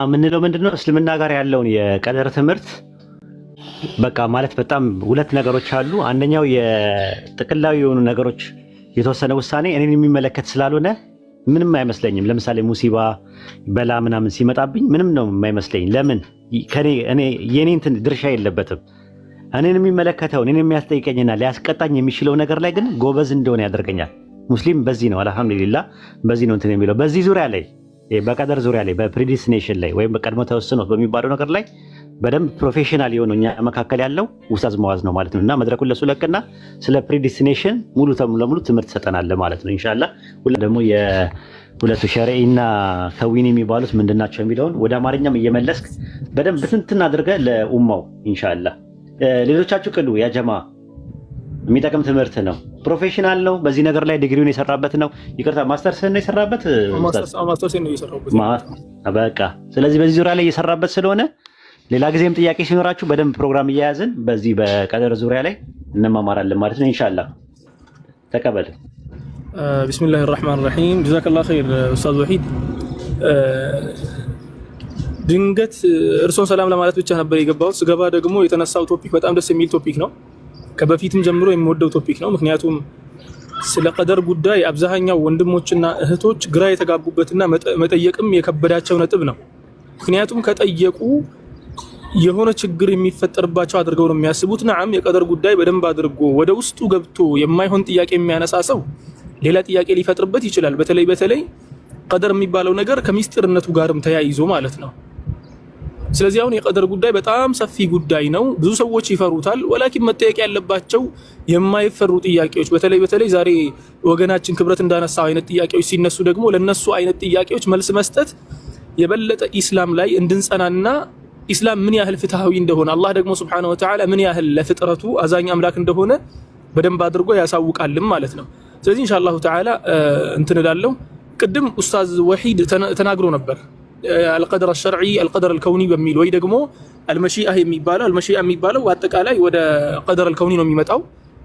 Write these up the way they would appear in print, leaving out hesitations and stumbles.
ምንለው ምንድነው እስልምና ጋር ያለውን የቀደር ትምህርት በቃ ማለት በጣም ሁለት ነገሮች አሉ። አንደኛው የጥቅላዊ የሆኑ ነገሮች የተወሰነ ውሳኔ እኔን የሚመለከት ስላልሆነ ምንም አይመስለኝም። ለምሳሌ ሙሲባ በላ ምናምን ሲመጣብኝ ምንም ነው የማይመስለኝ። ለምን እኔ የኔን ድርሻ የለበትም። እኔን የሚመለከተው እኔን የሚያስጠይቀኝና ሊያስቀጣኝ የሚችለው ነገር ላይ ግን ጎበዝ እንደሆነ ያደርገኛል። ሙስሊም በዚህ ነው አልহামዱሊላህ በዚህ ነው እንትን የሚለው በዚህ ዙሪያ ላይ በቀደር ዙሪያ ላይ በፕሪዲስቲኔሽን ላይ ወይም በቀድሞ ተወስኖ በሚባለው ነገር ላይ በደንብ ፕሮፌሽናል የሆነው እኛ መካከል ያለው ኡስታዝ መዋዝ ነው ማለት ነውና መድረኩን ለሱ ለቅና ስለ ፕሪዲስቲኔሽን ሙሉ ለሙሉ ትምህርት ሰጠናል ማለት ነው ኢንሻአላህ። ሁሉ ደግሞ የሁለቱ ሸሪዒና ከዊኒ የሚባሉት ምንድናቸው የሚለውን ወደ አማርኛም እየመለስክ በደንብ ብትንትና አድርገህ ለኡማው ኢንሻአላህ። ሌሎቻችሁ ቅሉ ያ ጀማ የሚጠቅም ትምህርት ነው። ፕሮፌሽናል ነው። በዚህ ነገር ላይ ዲግሪውን የሰራበት ነው። ይቅርታ ማስተርስ ነው የሰራበት ማስተርስ ነው የሰራበት በቃ። ስለዚህ በዚህ ዙሪያ ላይ የሰራበት ስለሆነ ሌላ ጊዜም ጥያቄ ሲኖራችሁ በደንብ ፕሮግራም እያያዝን በዚህ በቀደር ዙሪያ ላይ እንማማራለን ማለት ነው ኢንሻአላህ። ተቀበል። ቢስሚላሂር ረህማኒር ረሂም ጀዛከላሁ ኸይር ኡስታዝ ወሒድ። ድንገት እርሶን ሰላም ለማለት ብቻ ነበር የገባሁት። ስገባ ደግሞ የተነሳው ቶፒክ በጣም ደስ የሚል ቶፒክ ነው። ከበፊትም ጀምሮ የሚወደው ቶፒክ ነው። ምክንያቱም ስለ ቀደር ጉዳይ አብዛኛው ወንድሞችና እህቶች ግራ የተጋቡበትና መጠየቅም የከበዳቸው ነጥብ ነው። ምክንያቱም ከጠየቁ የሆነ ችግር የሚፈጠርባቸው አድርገው ነው የሚያስቡት። ነዓም የቀደር ጉዳይ በደንብ አድርጎ ወደ ውስጡ ገብቶ የማይሆን ጥያቄ የሚያነሳ ሰው ሌላ ጥያቄ ሊፈጥርበት ይችላል። በተለይ ቀደር የሚባለው ነገር ከሚስጥርነቱ ጋርም ተያይዞ ማለት ነው። ስለዚህ አሁን የቀደር ጉዳይ በጣም ሰፊ ጉዳይ ነው። ብዙ ሰዎች ይፈሩታል። ወላኪን መጠየቅ ያለባቸው የማይፈሩ ጥያቄዎች በተለይ ዛሬ ወገናችን ክብረት እንዳነሳው አይነት ጥያቄዎች ሲነሱ ደግሞ ለነሱ አይነት ጥያቄዎች መልስ መስጠት የበለጠ ኢስላም ላይ እንድንጸናና ኢስላም ምን ያህል ፍትሃዊ እንደሆነ አላህ ደግሞ ሱብሓነሁ ወተዓላ ምን ያህል ለፍጥረቱ አዛኝ አምላክ እንደሆነ በደንብ አድርጎ ያሳውቃልም ማለት ነው። ስለዚህ ኢንሻአላሁ ተዓላ እንትን እላለሁ። ቅድም ኡስታዝ ወሒድ ተናግሮ ነበር القدر الشرعي القدر الكوني በሚል ወይ ደግሞ المشيئة የሚባለው አጠቃላይ ወደ قدر الكوني ነው የሚመጣው።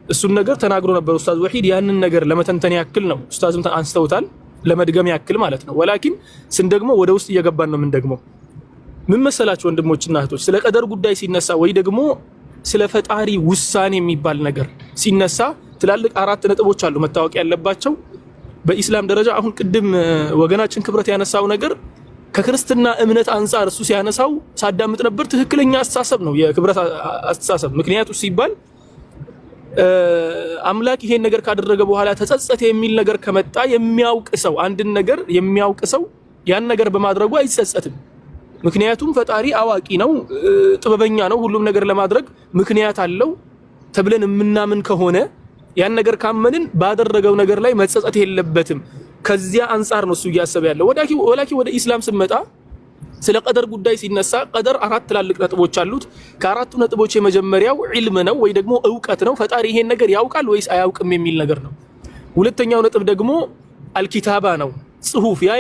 እሱን ነገር ተናግሮ ነበር ኡስታዝ ወሒድ። ያንን ነገር ለመተንተን ያክል ነው ኡስታዝም አንስተውታል፣ ለመድገም ያክል ማለት ነው። ወላኪን ስንደግሞ ወደ ውስጥ እየገባን ነው። ምን ደግሞ ምን መሰላችሁ ወንድሞችና እህቶች፣ ስለ ቀደር ጉዳይ ሲነሳ ወይ ደግሞ ስለ ፈጣሪ ውሳኔ የሚባል ነገር ሲነሳ ትላልቅ አራት ነጥቦች አሉ መታወቅ ያለባቸው በኢስላም ደረጃ። አሁን ቅድም ወገናችን ክብረት ያነሳው ነገር ከክርስትና እምነት አንፃር እሱ ሲያነሳው ሳዳምጥ ነበር። ትክክለኛ አስተሳሰብ ነው የክብረት አስተሳሰብ። ምክንያቱ ሲባል አምላክ ይሄን ነገር ካደረገ በኋላ ተጸጸተ የሚል ነገር ከመጣ የሚያውቅ ሰው አንድን ነገር የሚያውቅ ሰው ያን ነገር በማድረጉ አይጸጸትም። ምክንያቱም ፈጣሪ አዋቂ ነው፣ ጥበበኛ ነው፣ ሁሉም ነገር ለማድረግ ምክንያት አለው ተብለን የምናምን ከሆነ ያን ነገር ካመንን ባደረገው ነገር ላይ መጸጸት የለበትም። ከዚያ አንፃር ነው እሱ እያሰበ ያለው። ወላኪን ወደ ኢስላም ስንመጣ ስለ ቀደር ጉዳይ ሲነሳ ቀደር አራት ትላልቅ ነጥቦች አሉት። ከአራቱ ነጥቦች የመጀመሪያው ዒልም ነው ወይ ደግሞ እውቀት ነው። ፈጣሪ ይሄን ነገር ያውቃል ወይስ አያውቅም የሚል ነገር ነው። ሁለተኛው ነጥብ ደግሞ አልኪታባ ነው፣ ጽሁፍ፣ ያ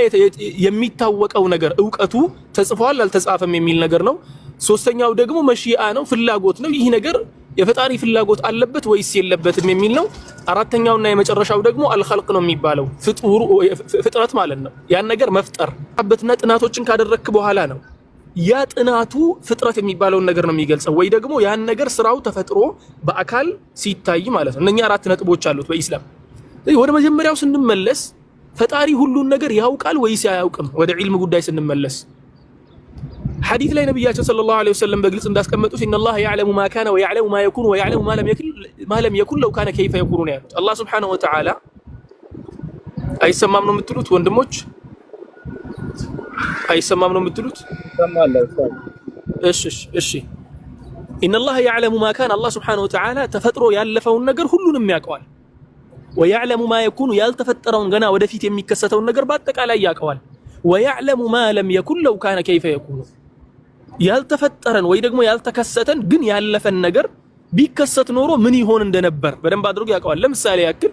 የሚታወቀው ነገር እውቀቱ ተጽፏል አልተጻፈም የሚል ነገር ነው። ሶስተኛው ደግሞ መሺአ ነው፣ ፍላጎት ነው። ይህ ነገር የፈጣሪ ፍላጎት አለበት ወይስ የለበትም የሚል ነው። አራተኛውና የመጨረሻው ደግሞ አልኸልቅ ነው የሚባለው ፍጥረት ማለት ነው። ያን ነገር መፍጠር አበትና ጥናቶችን ካደረክ በኋላ ነው ያ ጥናቱ ፍጥረት የሚባለውን ነገር ነው የሚገልጸው። ወይ ደግሞ ያን ነገር ስራው ተፈጥሮ በአካል ሲታይ ማለት ነው። እነኛ አራት ነጥቦች አሉት በኢስላም። ወደ መጀመሪያው ስንመለስ ፈጣሪ ሁሉን ነገር ያውቃል ወይስ አያውቅም? ወደ ዒልም ጉዳይ ስንመለስ ሐዲስ ላይ ነብያችን ሰለላሁ ዐለይሂ ወሰለም በግልጽ እንዳስቀመጡት ኢነላህ ያዕለሙ ማ ካነ ወያዕለሙ ማ የኩኑ ወያዕለሙ ማ ለም የኩን ለው ካነ ከይፈ የኩኑ ነው ያሉት። አላህ ሱብሓነሁ ወተዓላ አይሰማም ነው የምትሉት ወንድሞች? አይሰማም ነው የምትሉት? እሺ ኢነላህ ያዕለሙ ማ ካነ አላህ ሱብሓነሁ ወተዓላ ተፈጥሮ ያለፈውን ነገር ሁሉንም ያውቀዋል። ወያዕለሙ ማ የኩኑ ያልተፈጠረውን ገና ወደፊት የሚከሰተውን ነገር በአጠቃላይ ያውቀዋል። ወያዕለሙ ማ ለም የኩን ለው ካነ ከይፈ የኩኑ ያልተፈጠረን ወይ ደግሞ ያልተከሰተን ግን ያለፈን ነገር ቢከሰት ኖሮ ምን ይሆን እንደነበር በደንብ አድርጎ ያውቀዋል። ለምሳሌ ያክል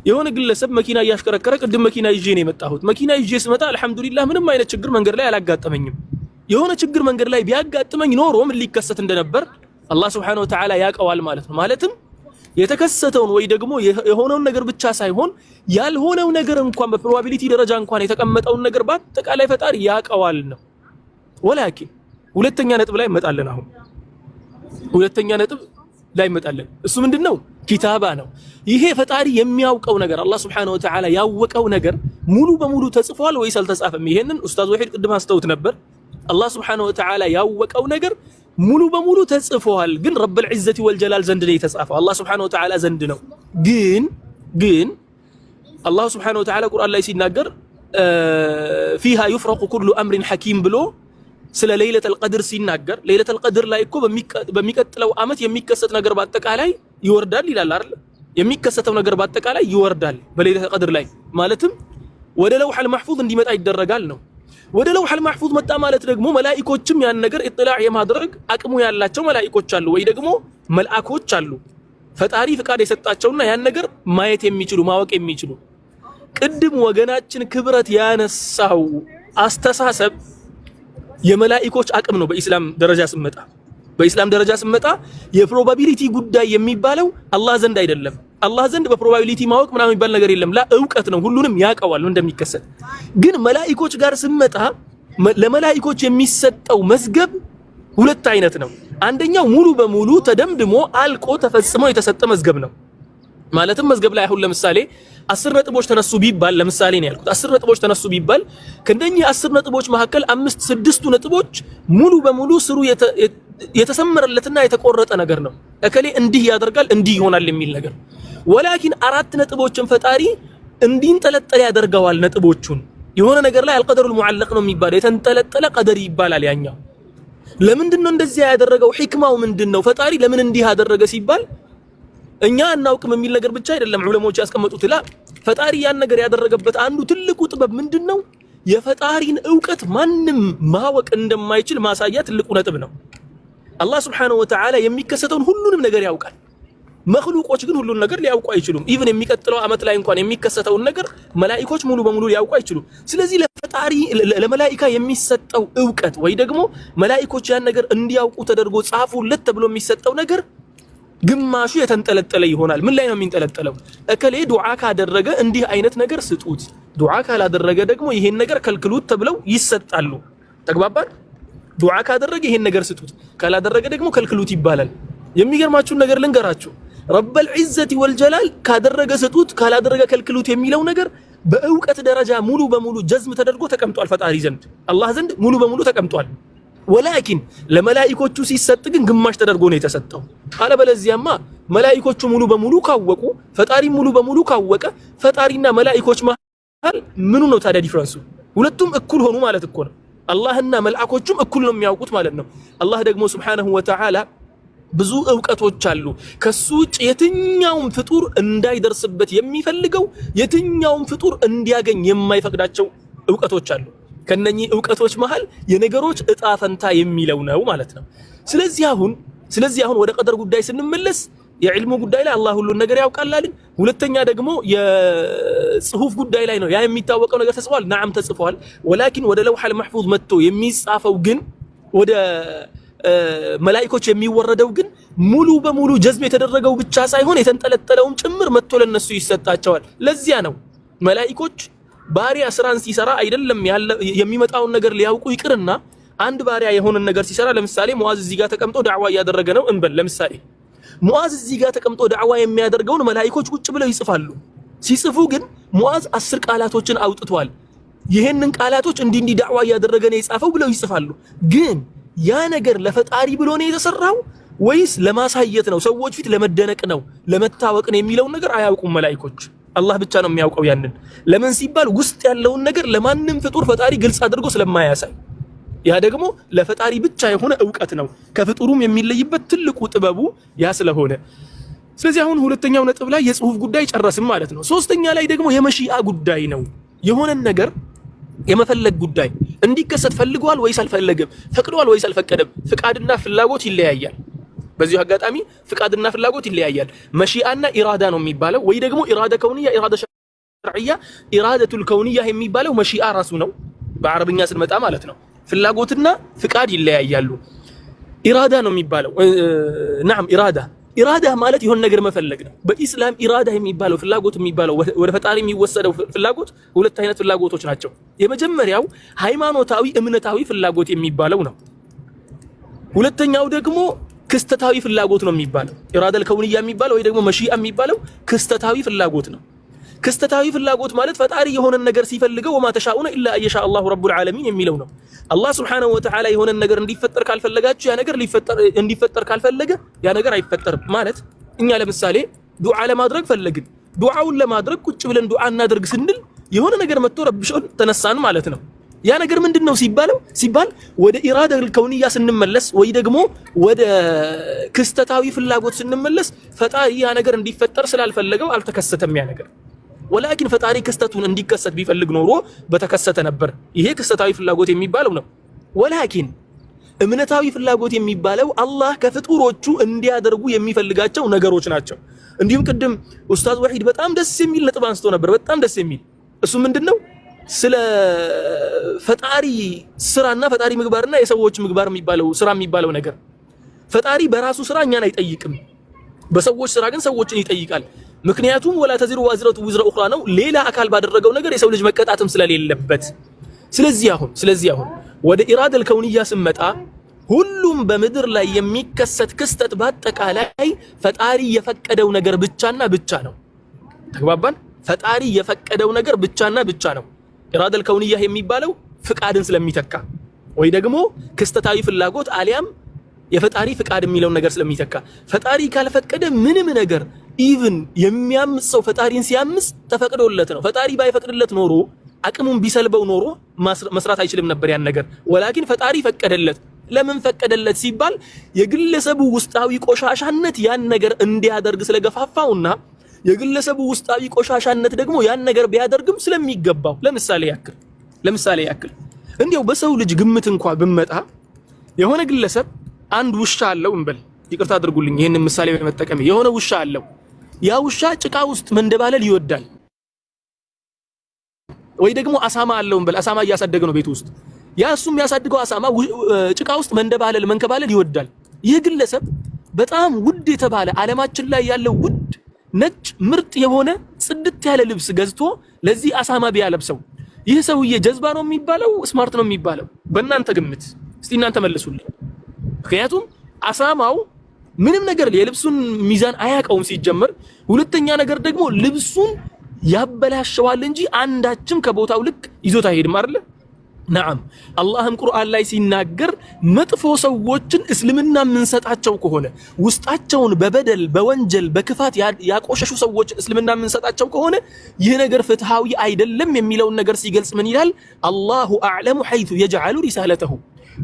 የሆነ ግለሰብ መኪና እያሽከረከረ ቅድም መኪና ይዤ ነው የመጣሁት። መኪና ይዤ ስመጣ አልহামዱሊላህ ምንም አይነት ችግር መንገድ ላይ አላጋጠመኝም። የሆነ ችግር መንገድ ላይ ቢያጋጥመኝ ኖሮ ምን ሊከሰት እንደነበር አላህ Subhanahu Wa Ta'ala ያውቀዋል ማለት ነው። ማለትም የተከሰተውን ወይ ደግሞ የሆነውን ነገር ብቻ ሳይሆን ያልሆነው ነገር እንኳን በፕሮባቢሊቲ ደረጃ እንኳን የተቀመጠውን ነገር በአጠቃላይ ፈጣሪ ያውቀዋል ነው። ወላኪን ሁለተኛ ነጥብ ላይ እንመጣለን። አሁን ሁለተኛ ነጥብ ላይ እንመጣለን። እሱ ምንድነው? ኪታባ ነው። ይሄ ፈጣሪ የሚያውቀው ነገር አላህ Subhanahu Wa Ta'ala ያወቀው ነገር ሙሉ በሙሉ ተጽፏል ወይስ አልተጻፈም? ይሄንን ኡስታዝ ወሒድ ቅድም አስተውት ነበር። አላህ Subhanahu Wa Ta'ala ያወቀው ነገር ሙሉ በሙሉ ተጽፏል፣ ግን ረብል ዒዘቲ ወልጀላል ዘንድ ነው የተጻፈው፣ አላህ Subhanahu Wa Ta'ala ዘንድ ነው። ግን አላህ Subhanahu Wa Ta'ala ቁርአን ላይ ሲናገር ፊሃ ዩፍረቁ ኩሉ አምሪን ሐኪም ብሎ ስለ ለይለቱል ቀድር ሲናገር ለይለቱል ቀድር ላይ እኮ በሚቀጥለው አመት የሚከሰት ነገር በአጠቃላይ ይወርዳል ይላል አይደል? የሚከሰተው ነገር በአጠቃላይ ይወርዳል በለይለቱል ቀድር ላይ ማለትም ወደ ለውሐል መሕፉዝ እንዲመጣ ይደረጋል ነው። ወደ ለውሐል መሕፉዝ መጣ ማለት ደግሞ መላእክቶችም ያን ነገር ኢጥላዕ የማድረግ አቅሙ ያላቸው መላእክቶች አሉ ወይ ደግሞ መልአኮች አሉ ፈጣሪ ፍቃድ የሰጣቸውና ያን ነገር ማየት የሚችሉ ማወቅ የሚችሉ። ቅድም ወገናችን ክብረት ያነሳው አስተሳሰብ የመላእክቶች አቅም ነው። በኢስላም ደረጃ ስመጣ የፕሮባቢሊቲ ጉዳይ የሚባለው አላህ ዘንድ አይደለም። አላህ ዘንድ በፕሮባቢሊቲ ማወቅ ምናምን የሚባል ነገር የለም። እውቀት ነው፣ ሁሉንም ያውቀዋል እንደሚከሰት። ግን መላእክቶች ጋር ስመጣ ለመላእክቶች የሚሰጠው መዝገብ ሁለት አይነት ነው። አንደኛው ሙሉ በሙሉ ተደምድሞ አልቆ ተፈጽሞ የተሰጠ መዝገብ ነው። ማለትም መዝገብ ላይ አሁን ለምሳሌ 10 ነጥቦች ተነሱ ቢባል ለምሳሌ ነው ያልኩት 10 ነጥቦች ተነሱ ቢባል ከነኚህ 10 ነጥቦች መካከል 5-6ቱ ነጥቦች ሙሉ በሙሉ ስሩ የተሰመረለትና የተቆረጠ ነገር ነው። እከሌ እንዲህ ያደርጋል እንዲህ ይሆናል የሚል ነገር። ወላኪን 4 ነጥቦችን ፈጣሪ እንዲንጠለጠል ያደርገዋል። ነጥቦቹን የሆነ ነገር ላይ አልቀደሩል ሙዓለቅ ነው የሚባለው፣ የተንጠለጠለ ቀደር ይባላል ያኛው። ለምንድነው እንደዚህ ያደረገው? ሂክማው ምንድነው? ፈጣሪ ለምን እንዲህ ያደረገ ሲባል እኛ እናውቅም የሚል ነገር ብቻ አይደለም ዑለሞች ያስቀመጡት። ፈጣሪ ያን ነገር ያደረገበት አንዱ ትልቁ ጥበብ ምንድነው? የፈጣሪን ዕውቀት ማንም ማወቅ እንደማይችል ማሳያ ትልቁ ነጥብ ነው። አላህ Subhanahu Wa Ta'ala የሚከሰተውን ሁሉንም ነገር ያውቃል። መኽሉቆች ግን ሁሉን ነገር ሊያውቁ አይችሉም። ኢቭን የሚቀጥለው አመት ላይ እንኳን የሚከሰተውን ነገር መላእክቶች ሙሉ በሙሉ ሊያውቁ አይችሉም። ስለዚህ ለፈጣሪ ለመላእክታ የሚሰጠው ዕውቀት ወይ ደግሞ መላእክቶች ያን ነገር እንዲያውቁ ተደርጎ ጻፉለት ተብሎ የሚሰጠው ነገር ግማሹ የተንጠለጠለ ይሆናል። ምን ላይ ነው የሚንጠለጠለው? እከሌ ዱዓ ካደረገ እንዲህ አይነት ነገር ስጡት፣ ዱዓ ካላደረገ ደግሞ ይሄን ነገር ከልክሉት ተብለው ይሰጣሉ። ተግባባን? ዱዓ ካደረገ ይሄን ነገር ስጡት፣ ካላደረገ ደግሞ ከልክሉት ይባላል። የሚገርማችሁን ነገር ልንገራችሁ። ረበል ዒዘቲ ወልጀላል ካደረገ ስጡት፣ ካላደረገ ከልክሉት የሚለው ነገር በእውቀት ደረጃ ሙሉ በሙሉ ጀዝም ተደርጎ ተቀምጧል። ፈጣሪ ዘንድ አላህ ዘንድ ሙሉ በሙሉ ተቀምጧል። ወላኪን ለመላእክቶቹ ሲሰጥ ግን ግማሽ ተደርጎ ነው የተሰጠው። አለበለዚያማ መላእክቶቹ ሙሉ በሙሉ ካወቁ ፈጣሪ ሙሉ በሙሉ ካወቀ ፈጣሪና መላእክቶች መሃል ምኑ ነው ታዲያ ዲፍረንሱ? ሁለቱም እኩል ሆኑ ማለት እኮ ነው። አላህና መላእክቶቹም እኩል ነው የሚያውቁት ማለት ነው። አላህ ደግሞ Subhanahu Wa Ta'ala ብዙ ዕውቀቶች አሉ። ከሱ ውጭ የትኛውም ፍጡር እንዳይደርስበት የሚፈልገው የትኛውም ፍጡር እንዲያገኝ የማይፈቅዳቸው ዕውቀቶች አሉ። ከነኚህ ዕውቀቶች መሃል የነገሮች እጣ ፈንታ የሚለው ነው ማለት ነው። ስለዚህ አሁን ወደ ቀደር ጉዳይ ስንመለስ የዕልሙ ጉዳይ ላይ አላህ ሁሉን ነገር ያውቃል አልን። ሁለተኛ ደግሞ የጽሁፍ ጉዳይ ላይ ነው። ያ የሚታወቀው ነገር ተጽፏል፣ ነዓም ተጽፏል። ወላኪን ወደ ለውሐል መሕፉዝ መጥቶ የሚጻፈው ግን ወደ መላእክቶች የሚወረደው ግን ሙሉ በሙሉ ጀዝም የተደረገው ብቻ ሳይሆን የተንጠለጠለውም ጭምር መጥቶ ለነሱ ይሰጣቸዋል። ለዚያ ነው መላእክቶች ባሪያ ስራን ሲሰራ አይደለም የሚመጣውን ነገር ሊያውቁ ይቅርና አንድ ባሪያ የሆነን ነገር ሲሰራ ለምሳሌ ሙአዝ እዚህ ጋር ተቀምጦ ዳዕዋ እያደረገ ነው እንበል። ለምሳሌ ሙአዝ እዚህ ጋር ተቀምጦ ዳዕዋ የሚያደርገውን መላእክቶች ቁጭ ብለው ይጽፋሉ። ሲጽፉ ግን ሙአዝ 10 ቃላቶችን አውጥቷል፣ ይሄንን ቃላቶች እንዲህ ዳዕዋ እያደረገ ነው የጻፈው ብለው ይጽፋሉ። ግን ያ ነገር ለፈጣሪ ብሎ ነው የተሰራው ወይስ ለማሳየት ነው? ሰዎች ፊት ለመደነቅ ነው ለመታወቅ ነው የሚለውን ነገር አያውቁም መላእክቶች። አላህ ብቻ ነው የሚያውቀው ያንን። ለምን ሲባል ውስጥ ያለውን ነገር ለማንም ፍጡር ፈጣሪ ግልጽ አድርጎ ስለማያሳይ፣ ያ ደግሞ ለፈጣሪ ብቻ የሆነ ዕውቀት ነው። ከፍጡሩም የሚለይበት ትልቁ ጥበቡ ያ ስለሆነ፣ ስለዚህ አሁን ሁለተኛው ነጥብ ላይ የጽሁፍ ጉዳይ ጨረስም ማለት ነው። ሶስተኛ ላይ ደግሞ የመሺአ ጉዳይ ነው። የሆነን ነገር የመፈለግ ጉዳይ እንዲከሰት ፈልጓል ወይስ አልፈለገም? ፈቅዷል ወይስ አልፈቀደም? ፍቃድና ፍላጎት ይለያያል። በዚሁ አጋጣሚ ፍቃድና ፍላጎት ይለያያል። መሺአና ኢራዳ ነው የሚባለው፣ ወይ ደግሞ ኢራዳ ከውንያ፣ ኢራዳ ሸርዕያ። ኢራደቱል ከውንያ የሚባለው መሺአ ራሱ ነው በአረብኛ ስንመጣ ማለት ነው። ፍላጎትና ፍቃድ ይለያያሉ። ኢራዳ ነው የሚባለው። ነዓም ኢራዳ ማለት የሆነ ነገር መፈለግ ነው። በኢስላም ኢራዳ የሚባለው ፍላጎት የሚባለው ወደ ፈጣሪ የሚወሰደው ፍላጎት ሁለት አይነት ፍላጎቶች ናቸው። የመጀመሪያው ሃይማኖታዊ እምነታዊ ፍላጎት የሚባለው ነው። ሁለተኛው ደግሞ ክስተታዊ ፍላጎት ነው የሚባለው። ኢራዳል ከውንያ የሚባለው ወይ ደግሞ መሺአ የሚባለው ክስተታዊ ፍላጎት ነው። ክስተታዊ ፍላጎት ማለት ፈጣሪ የሆነ ነገር ሲፈልገው ወማ ተሻኡነ ኢላ አየሻ አላሁ ረቡል ዓለሚን የሚለው ነው። አላህ ሱብሓነሁ ወተዓላ የሆነ ነገር እንዲፈጠር ካልፈለጋችሁ ያ ነገር እንዲፈጠር ካልፈለገ ያ ነገር አይፈጠርም ማለት። እኛ ለምሳሌ ዱዓ ለማድረግ ፈለግን፣ ዱዓውን ለማድረግ ቁጭ ብለን ዱዓ እናድርግ ስንል የሆነ ነገር መጥቶ ረብሾን ተነሳን ማለት ነው። ያ ነገር ምንድነው ሲባል ወደ ኢራዳል ከውንያ ስንመለስ ወይ ደግሞ ወደ ክስተታዊ ፍላጎት ስንመለስ ፈጣሪ ያ ነገር እንዲፈጠር ስላልፈለገው አልተከሰተም ያ ነገር። ወላኪን ፈጣሪ ክስተቱን እንዲከሰት ቢፈልግ ኖሮ በተከሰተ ነበር። ይሄ ክስተታዊ ፍላጎት የሚባለው ነው። ወላኪን እምነታዊ ፍላጎት የሚባለው አላህ ከፍጡሮቹ እንዲያደርጉ የሚፈልጋቸው ነገሮች ናቸው። እንዲሁም ቅድም ኡስታዝ ወሒድ በጣም ደስ የሚል ነጥብ አንስቶ ነበር። በጣም ደስ የሚል እሱ ምንድነው ስለ ፈጣሪ ስራና ፈጣሪ ምግባርና የሰዎች ምግባር የሚባለው ስራ የሚባለው ነገር። ፈጣሪ በራሱ ስራ እኛን አይጠይቅም፣ በሰዎች ስራ ግን ሰዎችን ይጠይቃል። ምክንያቱም ወላ ተዚሩ ዋዝረቱ ውዝረ ኡኽራ ነው። ሌላ አካል ባደረገው ነገር የሰው ልጅ መቀጣትም ስለሌለበት። ስለዚህ አሁን ወደ ኢራዳል ከውንያ ስመጣ ሁሉም በምድር ላይ የሚከሰት ክስተት በአጠቃላይ ፈጣሪ የፈቀደው ነገር ብቻና ብቻ ነው። ተግባባን? ፈጣሪ የፈቀደው ነገር ብቻና ብቻ ነው። ኢራዳል ከውንያ የሚባለው ፍቃድን ስለሚተካ ወይ ደግሞ ክስተታዊ ፍላጎት አሊያም የፈጣሪ ፍቃድ የሚለው ነገር ስለሚተካ ፈጣሪ ካልፈቀደ ምንም ነገር ኢቭን የሚያምስ ሰው ፈጣሪን ሲያምስ ተፈቅዶለት ነው። ፈጣሪ ባይፈቅድለት ኖሮ አቅሙን ቢሰልበው ኖሮ መስራት አይችልም ነበር ያን ነገር። ወላኪን ፈጣሪ ፈቀደለት። ለምን ፈቀደለት ሲባል የግለሰቡ ውስጣዊ ቆሻሻነት ያን ነገር እንዲያደርግ ስለገፋፋውና የግለሰቡ ውስጣዊ ቆሻሻነት ደግሞ ያን ነገር ቢያደርግም ስለሚገባው። ለምሳሌ ያክል እንዲያው በሰው ልጅ ግምት እንኳን ብመጣ የሆነ ግለሰብ አንድ ውሻ አለው እንበል፣ ይቅርታ አድርጉልኝ ይሄንን ምሳሌ በመጠቀም የሆነ ውሻ አለው። ያ ውሻ ጭቃ ውስጥ መንደባለል ይወዳል። ወይ ደግሞ አሳማ አለው እንበል፣ አሳማ እያሳደገ ነው ቤት ውስጥ። ያ እሱ የሚያሳድገው አሳማ ጭቃ ውስጥ መንከባለል ይወዳል። ይህ ግለሰብ በጣም ውድ የተባለ ዓለማችን ላይ ያለው ውድ ነጭ ምርጥ የሆነ ጽድት ያለ ልብስ ገዝቶ ለዚህ አሳማ ቢያለብሰው ይህ ሰውዬ ጀዝባ ነው የሚባለው ስማርት ነው የሚባለው? በእናንተ ግምት እስቲ እናንተ መልሱልኝ። ምክንያቱም አሳማው ምንም ነገር የልብሱን ሚዛን አያውቀውም ሲጀመር። ሁለተኛ ነገር ደግሞ ልብሱን ያበላሸዋል እንጂ አንዳችም ከቦታው ልክ ይዞት አይሄድም አይደል? ነዓም አላህም ቁርአን ላይ ሲናገር መጥፎ ሰዎችን እስልምና የምንሰጣቸው ከሆነ ውስጣቸውን በበደል በወንጀል በክፋት ያቆሸሹ ሰዎችን እስልምና የምንሰጣቸው ከሆነ ይህ ነገር ፍትሃዊ አይደለም የሚለውን ነገር ሲገልጽ ምን ይላል? አላሁ አዕለሙ ሐይቱ የጅዐሉ ሪሳለተሁ።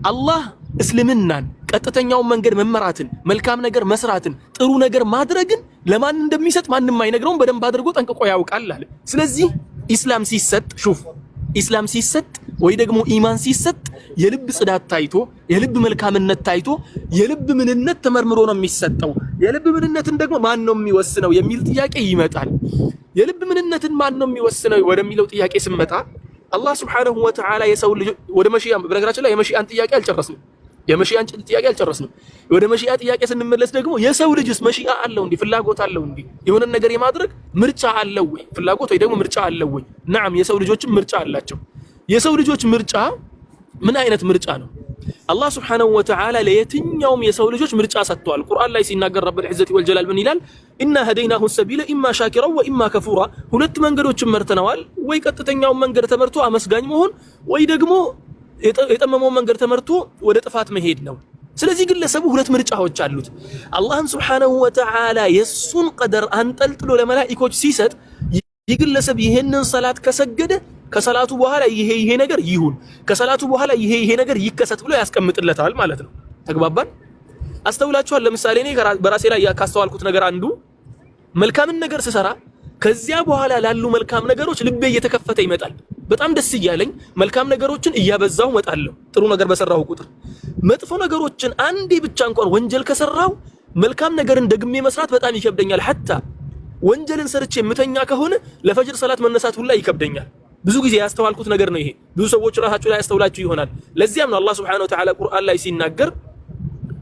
አላህ እስልምናን ቀጥተኛውን መንገድ መመራትን መልካም ነገር መስራትን ጥሩ ነገር ማድረግን ለማን እንደሚሰጥ ማንም አይነግረውም፣ በደንብ አድርጎ ጠንቅቆ ያውቃል አለ። ስለዚህ ኢስላም ሲሰጥ ወይ ደግሞ ኢማን ሲሰጥ የልብ ጽዳት ታይቶ የልብ መልካምነት ታይቶ የልብ ምንነት ተመርምሮ ነው የሚሰጠው። የልብ ምንነትን ደግሞ ማን ነው የሚወስነው የሚል ጥያቄ ይመጣል። የልብ ምንነትን ማን ነው የሚወስነው ወደሚለው ጥያቄ ስመጣ አላህ ሱብሓነሁ ወተዓላ የሰው ልጅ ወደ መሺአ፣ በነገራችን ላይ የመሺአን ጥያቄ አልጨረስንም። ወደ መሺአ ጥያቄ ስንመለስ ደግሞ የሰው ልጅስ መሺአ አለው እንዴ? ፍላጎት አለው እንዴ? የሆነ ነገር የማድረግ ምርጫ አለው ወይ? ፍላጎት ወይ ደግሞ ምርጫ አለው ወይ? ነዓም የሰው ልጆችም ምርጫ አላቸው። የሰው ልጆች ምርጫ ምን አይነት ምርጫ ነው? አላህ ሱብሓነሁ ወተዓላ ለየትኛውም የሰው ልጆች ምርጫ ሰጥቷል። ቁርአን ላይ ሲናገር ረብል ዒዘቲ ወልጀላል ምን ይላል? ኢና ሀደይናሁ ሰቢለ ኢማ ሻኪራ ወኢማ ከፉራ። ሁለት መንገዶችን መርተነዋል። ወይ ቀጥተኛውን መንገድ ተመርቶ አመስጋኝ መሆን ወይ ደግሞ የጠመመው መንገድ ተመርቶ ወደ ጥፋት መሄድ ነው። ስለዚህ ግለሰቡ ሁለት ምርጫዎች አሉት። አላህም ሱብሓነሁ ወተዓላ የሱን ቀደር አንጠልጥሎ ለመላኢኮች ሲሰጥ ይግለሰብ ይሄንን ሰላት ከሰገደ ከሰላቱ በኋላ ይሄ ነገር ይሁን፣ ከሰላቱ በኋላ ይሄ ነገር ይከሰት ብሎ ያስቀምጥለታል ማለት ነው። ተግባባን? አስተውላችኋል? ለምሳሌ እኔ በራሴ ላይ ካስተዋልኩት ነገር አንዱ መልካምን ነገር ስሰራ ከዚያ በኋላ ላሉ መልካም ነገሮች ልቤ እየተከፈተ ይመጣል። በጣም ደስ እያለኝ መልካም ነገሮችን እያበዛው መጣለሁ። ጥሩ ነገር በሰራሁ ቁጥር መጥፎ ነገሮችን አንዴ ብቻ እንኳን ወንጀል ከሰራው መልካም ነገርን ደግሜ መስራት በጣም ይከብደኛል። ሐታ ወንጀልን ሰርቼ የምተኛ ከሆነ ለፈጅር ሰላት መነሳት ሁላ ይከብደኛል። ብዙ ጊዜ ያስተዋልኩት ነገር ነው ይሄ። ብዙ ሰዎች ራሳቸው ላይ ያስተውላችሁ ይሆናል። ለዚያም ነው አላህ ሱብሓነሁ ወተዓላ ቁርአን ላይ ሲናገር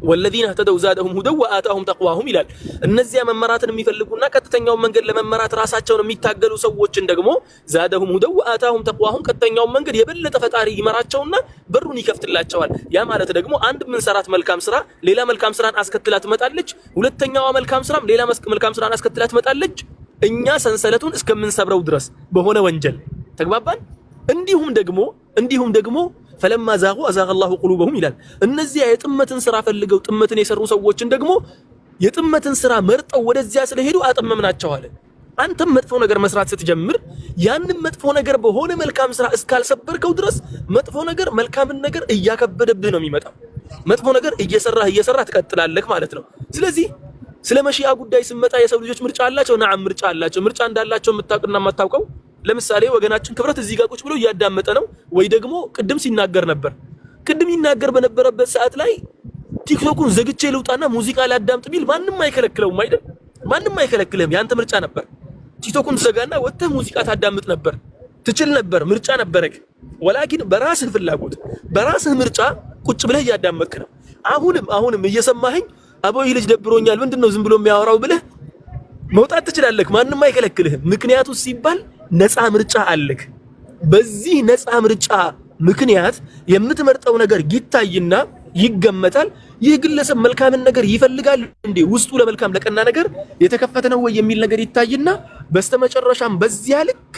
ወለዚነ እህተደው ዛደሁም ሁደው ወአታሁም ተቅዋሁም ይላል። እነዚያ መመራትን የሚፈልጉና ቀጥተኛውን መንገድ ለመመራት ራሳቸውን የሚታገሉ ሰዎችን ደግሞ ዛደሁም ሁደው ወአታሁም ተቅዋሁም ቀጥተኛውን መንገድ የበለጠ ፈጣሪ ይመራቸውና በሩን ይከፍትላቸዋል። ያ ማለት ደግሞ አንድ ምንሰራት መልካም ስራ ሌላ መልካም ስራን አስከትላ ትመጣለች። ሁለተኛዋ መልካም ስራም ሌላ መልካም ስራን አስከትላ ትመጣለች። እኛ ሰንሰለቱን እስከምንሰብረው ድረስ በሆነ ወንጀል ተግባባን። እንዲሁም ደግሞ ፈለማ ዛጉ አዛገ አላሁ ቁሉበሁም ይላል። እነዚያ የጥመትን ስራ ፈልገው ጥመትን የሰሩ ሰዎችን ደግሞ የጥመትን ስራ መርጠው ወደዚያ ስለሄዱ አጠመምናቸው አለ። አንተም መጥፎ ነገር መስራት ስትጀምር ያንን መጥፎ ነገር በሆነ መልካም ስራ እስካልሰበርከው ድረስ መጥፎ ነገር መልካምን ነገር እያከበደብህ ነው የሚመጣው። መጥፎ ነገር እየሰራህ ትቀጥላለህ ማለት ነው። ስለዚህ ስለ መሺአ ጉዳይ ስመጣ የሰው ልጆች ምርጫ አላቸው። ነዓም ምርጫ አላቸው። ምርጫ እንዳላቸው የምታውቅና የማታውቀው ለምሳሌ ወገናችን ክብረት እዚህ ጋር ቁጭ ብሎ እያዳመጠ ነው ወይ ደግሞ ቅድም ሲናገር ነበር። ቅድም ይናገር በነበረበት ሰዓት ላይ ቲክቶኩን ዘግቼ ልውጣና ሙዚቃ ላዳምጥ ቢል ማንም አይከለክለውም አይደል? ማንም አይከለክልህም። ያንተ ምርጫ ነበር። ቲክቶኩን ዘጋና ወጥተህ ሙዚቃ ታዳምጥ ነበር፣ ትችል ነበር፣ ምርጫ ነበረክ። ወላኪን በራስህ ፍላጎት በራስህ ምርጫ ቁጭ ብለህ እያዳመጥክ ነው። አሁንም እየሰማኸኝ አቦይ ልጅ ደብሮኛል ምንድነው ዝም ብሎ የሚያወራው ብለህ መውጣት ትችላለህ። ማንም አይከለክልህም። ምክንያቱ ሲባል ነፃ ምርጫ አለክ። በዚህ ነፃ ምርጫ ምክንያት የምትመርጠው ነገር ይታይና ይገመታል። ይህ ግለሰብ መልካምን ነገር ይፈልጋል እንዴ ውስጡ ለመልካም ለቀና ነገር የተከፈተ ነው ወይ የሚል ነገር ይታይና በስተመጨረሻም በዚያ ልክ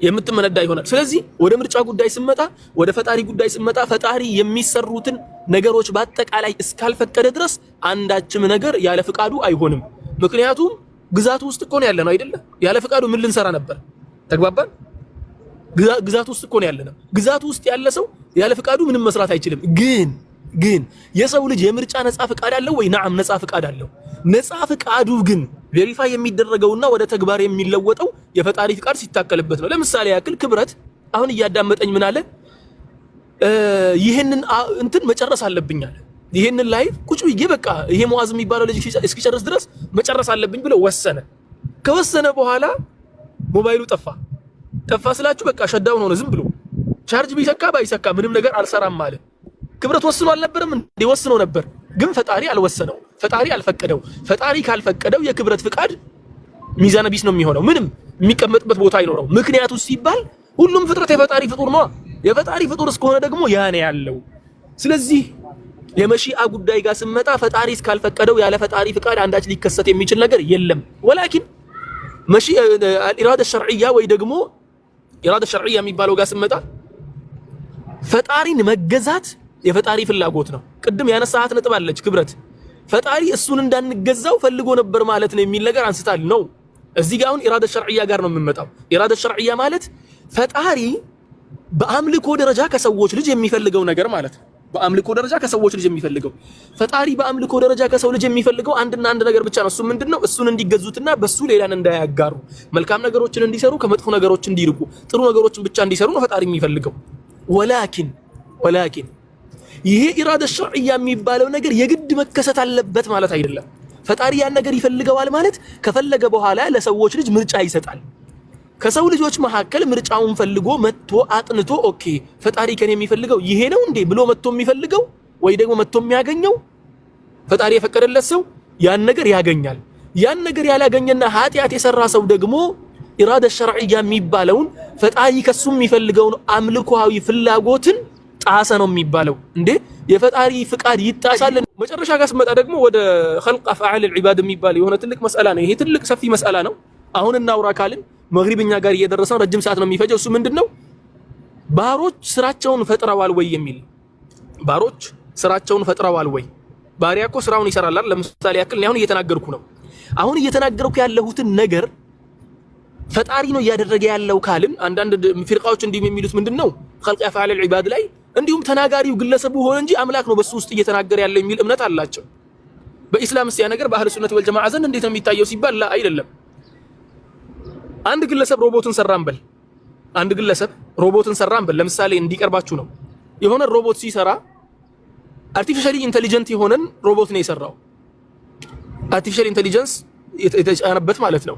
የምትመነዳ ይሆናል። ስለዚህ ወደ ምርጫ ጉዳይ ስመጣ ወደ ፈጣሪ ጉዳይ ስመጣ ፈጣሪ የሚሰሩትን ነገሮች በአጠቃላይ እስካልፈቀደ ድረስ አንዳችም ነገር ያለ ፍቃዱ አይሆንም። ምክንያቱም ግዛቱ ውስጥ እኮ ነው ያለነው አይደለ? ያለ ፍቃዱ ምን ልንሰራ ነበር? ተግባባን? ግዛቱ ውስጥ እኮ ነው ያለነው። ግዛቱ ውስጥ ያለ ሰው ያለ ፍቃዱ ምንም መስራት አይችልም። ግን የሰው ልጅ የምርጫ ነፃ ፍቃድ አለው ወይ? ነዓም ነፃ ፍቃድ አለው። ነፃ ፍቃዱ ግን ቬሪፋይ የሚደረገውና ወደ ተግባር የሚለወጠው የፈጣሪ ፍቃድ ሲታከልበት ነው። ለምሳሌ ያክል ክብረት አሁን እያዳመጠኝ ምን አለ? ይሄንን እንትን መጨረስ አለብኝ አለ። ይሄንን ላይቭ ቁጭ ብዬ በቃ ይሄ ሙአዝ የሚባለው ልጅ እስኪጨርስ ድረስ መጨረስ አለብኝ ብሎ ወሰነ። ከወሰነ በኋላ ሞባይሉ ጠፋ ስላችሁ በቃ ሸዳውን ሆነ። ዝም ብሎ ቻርጅ ቢሰካ ባይሰካ ምንም ነገር አልሰራም ማለት ክብረት ወስኖ አልነበረም እንዴ? ወስኖ ነበር። ግን ፈጣሪ አልወሰነው፣ ፈጣሪ አልፈቀደው። ፈጣሪ ካልፈቀደው የክብረት ፍቃድ ሚዛነ ቢስ ነው የሚሆነው። ምንም የሚቀመጥበት ቦታ አይኖረው። ምክንያቱ ሲባል ሁሉም ፍጥረት የፈጣሪ ፍጡር ነው። የፈጣሪ ፍጡር እስከሆነ ደግሞ ያኔ ያለው። ስለዚህ የመሺአ ጉዳይ ጋር ስመጣ ፈጣሪ እስካልፈቀደው ያለ ፈጣሪ ፍቃድ አንዳች ሊከሰት የሚችል ነገር የለም። ወላኪን መሺአ ኢራዳ ሸርዕያ ወይ ደግሞ ኢራዳ ሸርዕያ የሚባለው ጋር ስመጣ ፈጣሪን መገዛት የፈጣሪ ፍላጎት ነው። ቅድም ያነሳሃት ነጥብ አለች ክብረት። ፈጣሪ እሱን እንዳንገዛው ፈልጎ ነበር ማለት ነው የሚል ነገር አንስታል ነው። እዚህ ጋር አሁን ኢራዳ ሸርዕያ ጋር ነው የምንመጣው። ኢራዳ ሸርዕያ ማለት ፈጣሪ በአምልኮ ደረጃ ከሰዎች ልጅ የሚፈልገው ነገር ማለት ነው። በአምልኮ ደረጃ ከሰዎች ልጅ የሚፈልገው ፈጣሪ በአምልኮ ደረጃ ከሰው ልጅ የሚፈልገው አንድና አንድ ነገር ብቻ ነው። እሱ ምንድነው? እሱን እንዲገዙትና በሱ ሌላን እንዳያጋሩ፣ መልካም ነገሮችን እንዲሰሩ፣ ከመጥፎ ነገሮች እንዲርቁ፣ ጥሩ ነገሮችን ብቻ እንዲሰሩ ነው ፈጣሪ የሚፈልገው። ወላኪን ይሄ ኢራዳ ሸርዕያ የሚባለው ነገር የግድ መከሰት አለበት ማለት አይደለም። ፈጣሪ ያን ነገር ይፈልገዋል ማለት ከፈለገ በኋላ ለሰዎች ልጅ ምርጫ ይሰጣል። ከሰው ልጆች መካከል ምርጫውን ፈልጎ መጥቶ አጥንቶ ኦኬ ፈጣሪ ከኔ የሚፈልገው ይሄ ነው እንዴ ብሎ መጥቶ የሚፈልገው ወይ ደግሞ መጥቶ የሚያገኘው ፈጣሪ የፈቀደለት ሰው ያን ነገር ያገኛል። ያን ነገር ያላገኘና ኃጢአት የሰራ ሰው ደግሞ ኢራዳ ሸርዕያ የሚባለውን ፈጣሪ ከሱ የሚፈልገውን አምልኮአዊ ፍላጎትን ጣሰ ነው የሚባለው። እንዴ የፈጣሪ ፍቃድ ይጣሳል። መጨረሻ ጋር ስመጣ ደግሞ ወደ ኸልቅ አፍዓል العباد የሚባል የሆነ ትልቅ መስአላ ነው። ይሄ ትልቅ ሰፊ መስአላ ነው። አሁን እናውራ ካልን መግሪብኛ ጋር እየደረሰው ረጅም ሰዓት ነው የሚፈጀው። እሱ ምንድነው? ባሮች ስራቸውን ፈጥረዋል ወይ የሚል። ባሮች ስራቸውን ፈጥረዋል ወይ? ባሪያ እኮ ስራውን ይሰራል አይደል? ለምሳሌ ያክል አሁን እየተናገርኩ ነው። አሁን እየተናገርኩ ያለሁትን ነገር ፈጣሪ ነው እያደረገ ያለው ካልን አንዳንድ ፍርቃዎች እንዲህ የሚሉት ምንድነው? ኸልቅ አፍዓል العباد ላይ እንዲሁም ተናጋሪው ግለሰቡ ሆነ እንጂ አምላክ ነው በሱ ውስጥ እየተናገረ ያለው የሚል እምነት አላቸው። በኢስላም ያ ነገር በአህለ ሱነት ወልጀማዓ ዘንድ እንዴት ነው የሚታየው ሲባል ላ አይደለም። አንድ ግለሰብ ሮቦትን ሰራን በል ለምሳሌ እንዲቀርባችሁ ነው። የሆነ ሮቦት ሲሰራ አርቲፊሻሊ ኢንተሊጀንት የሆነን ሮቦት ነው የሰራው። አርቲፊሻል ኢንተሊጀንስ የተጫነበት ማለት ነው።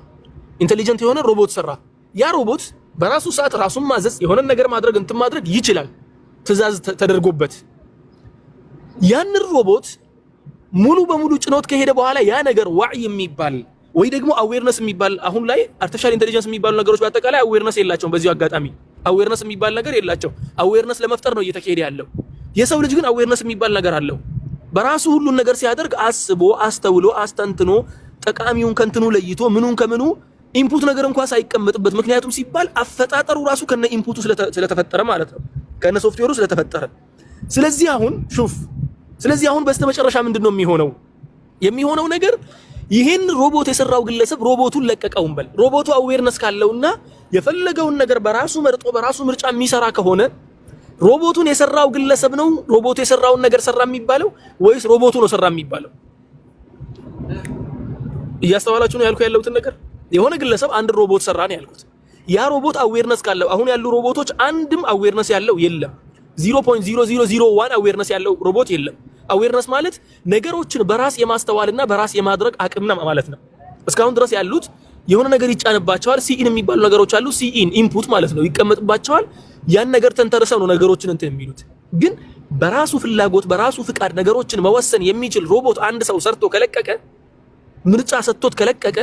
ኢንተሊጀንት የሆነ ሮቦት ሰራ። ያ ሮቦት በራሱ ሰዓት ራሱን ማዘዝ የሆነ ነገር ማድረግ ይችላል፣ ትእዛዝ ተደርጎበት። ያን ሮቦት ሙሉ በሙሉ ጭኖት ከሄደ በኋላ ያ ነገር ዋዕይ የሚባል ወይ ደግሞ አዌርነስ የሚባል አሁን ላይ አርቲፊሻል ኢንተለጀንስ የሚባሉ ነገሮች በአጠቃላይ አዌርነስ የላቸውም። በዚሁ አጋጣሚ አዌርነስ የሚባል ነገር የላቸው። አዌርነስ ለመፍጠር ነው እየተካሄደ ያለው። የሰው ልጅ ግን አዌርነስ የሚባል ነገር አለው። በራሱ ሁሉን ነገር ሲያደርግ አስቦ አስተውሎ አስተንትኖ ጠቃሚውን ከንትኑ ለይቶ ምኑን ከምኑ ኢንፑት ነገር እንኳን ሳይቀመጥበት፣ ምክንያቱም ሲባል አፈጣጠሩ ራሱ ከነ ኢንፑቱ ስለተፈጠረ ማለት ነው፣ ከነ ሶፍትዌሩ ስለተፈጠረ። ስለዚህ አሁን በስተመጨረሻ ምንድነው የሚሆነው ነገር ይሄን ሮቦት የሰራው ግለሰብ ሮቦቱን ለቀቀውን በል ሮቦቱ አዌርነስ ካለውና የፈለገውን ነገር በራሱ መርጦ በራሱ ምርጫ የሚሰራ ከሆነ ሮቦቱን የሰራው ግለሰብ ነው ሮቦቱ የሰራውን ነገር ሰራ የሚባለው ወይስ ሮቦቱ ነው ሰራ የሚባለው? እያስተዋላችሁ ነው ያልኩት ያለውትን ነገር። የሆነ ግለሰብ አንድ ሮቦት ሰራ ነው ያልኩት። ያ ሮቦት አዌርነስ ካለው አሁን ያሉ ሮቦቶች አንድም አዌርነስ ያለው የለም። 0.0001 አዌርነስ ያለው ሮቦት የለም። አዌርነስ ማለት ነገሮችን በራስ የማስተዋልና በራስ የማድረግ አቅምና ማለት ነው። እስካሁን ድረስ ያሉት የሆነ ነገር ይጫንባቸዋል። ሲኢን የሚባሉ ነገሮች አሉ። ሲኢን ኢንፑት ማለት ነው፣ ይቀመጥባቸዋል። ያን ነገር ተንተርሰው ነው ነገሮችን እንትን የሚሉት። ግን በራሱ ፍላጎት በራሱ ፍቃድ ነገሮችን መወሰን የሚችል ሮቦት አንድ ሰው ሰርቶ ከለቀቀ፣ ምርጫ ሰጥቶት ከለቀቀ፣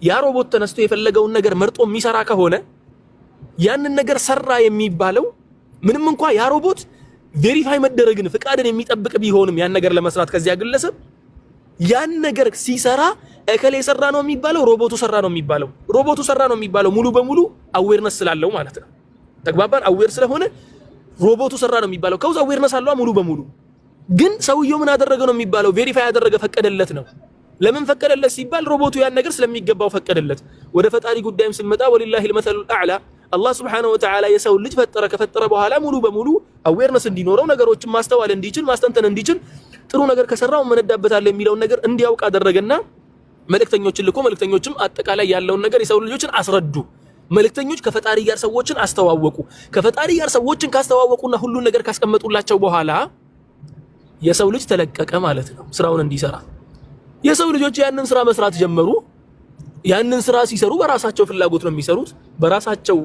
ያ ሮቦት ተነስቶ የፈለገውን ነገር መርጦ የሚሰራ ከሆነ ያንን ነገር ሰራ የሚባለው ምንም እንኳን ያ ሮቦት ቬሪፋይ መደረግን ፍቃድን የሚጠብቅ ቢሆንም ያን ነገር ለመስራት ከዚያ ግለሰብ ያን ነገር ሲሰራ እከሌ ሰራ ነው የሚባለው ሮቦቱ ሰራ ነው የሚባለው? ሮቦቱ ሰራ ነው የሚባለው ሙሉ በሙሉ አዌርነስ ስላለው ማለት ነው። ተግባባን? አዌር ስለሆነ ሮቦቱ ሰራ ነው የሚባለው። ከውዝ አዌርነስ አለው ሙሉ በሙሉ። ግን ሰውየው ምን አደረገ ነው የሚባለው? ቬሪፋይ ያደረገ ፈቀደለት ነው። ለምን ፈቀደለት ሲባል ሮቦቱ ያን ነገር ስለሚገባው ፈቀደለት። ወደ ፈጣሪ ጉዳይም ስንመጣ ወሊላሂል መሰሉል አዕላ አላህ ሱብሓነሁ ወተዓላ የሰው ልጅ ከፈጠረ በኋላ ሙሉ በሙሉ አዌርነስ እንዲኖረው ነገሮችን ማስተዋል እንዲችል ማስተንተን እንዲችል ጥሩ ነገር ከሰራው መነዳበታል የሚለውን ነገር እንዲያውቅ አደረገና መልእክተኞችን ልኮ መልእክተኞችም አጠቃላይ ያለውን ነገር የሰው ልጆችን አስረዱ። መልእክተኞች ከፈጣሪ ጋር ሰዎችን አስተዋወቁ። ከፈጣሪ ጋር ሰዎችን ካስተዋወቁና ሁሉን ነገር ካስቀመጡላቸው በኋላ የሰው ልጅ ተለቀቀ ማለት ነው ስራውን እንዲሰራ። የሰው ልጆች ያንን ስራ መስራት ጀመሩ። ያንን ስራ ሲሰሩ በራሳቸው ፍላጎት ነው የሚሰሩት፣ በራሳቸው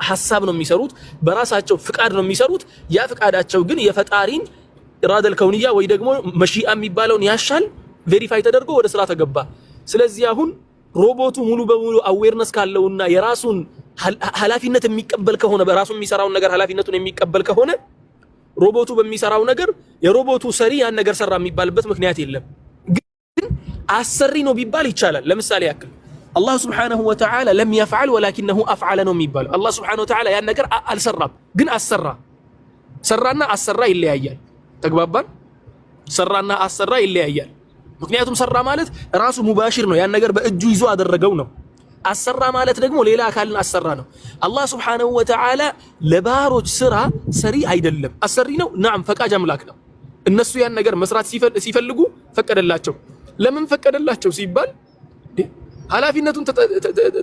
ሐሳብ ነው የሚሰሩት፣ በራሳቸው ፍቃድ ነው የሚሰሩት። ያ ፍቃዳቸው ግን የፈጣሪን ኢራደል ከውንያ ወይ ደግሞ መሺአ የሚባለውን ያሻል ቬሪፋይ ተደርጎ ወደ ስራ ተገባ። ስለዚህ አሁን ሮቦቱ ሙሉ በሙሉ አዌርነስ ካለውና የራሱን ኃላፊነት የሚቀበል ከሆነ በራሱ የሚሰራውን ነገር ኃላፊነቱን የሚቀበል ከሆነ ሮቦቱ በሚሰራው ነገር የሮቦቱ ሰሪ ያን ነገር ሰራ የሚባልበት ምክንያት የለም። ግን አሰሪ ነው ቢባል ይቻላል። ለምሳሌ ያክል አላህ ሱብሓነሁ ወተዓላ ለም የፍዐል ወላኪነሁ አፍዐለ ነው የሚባለው። አላህ ሱብሓነሁ ወተዓላ ያን ነገር አልሰራም፣ ግን አሰራ። ሰራና አሰራ ይለያያል። ተግባባን? ሰራና አሰራ ይለያያል። ምክንያቱም ሰራ ማለት ራሱ ሙባሽር ነው፣ ያን ነገር በእጁ ይዞ አደረገው ነው። አሰራ ማለት ደግሞ ሌላ አካልን አሰራ ነው። አላህ ሱብሓነሁ ወተዓላ ለባሮች ስራ ሰሪ አይደለም፣ አሰሪ ነው። ናም ፈቃጅ አምላክ ነው። እነሱ ያን ነገር መስራት ሲፈልጉ ፈቀደላቸው። ለምን ፈቀደላቸው ሲባል ኃላፊነቱን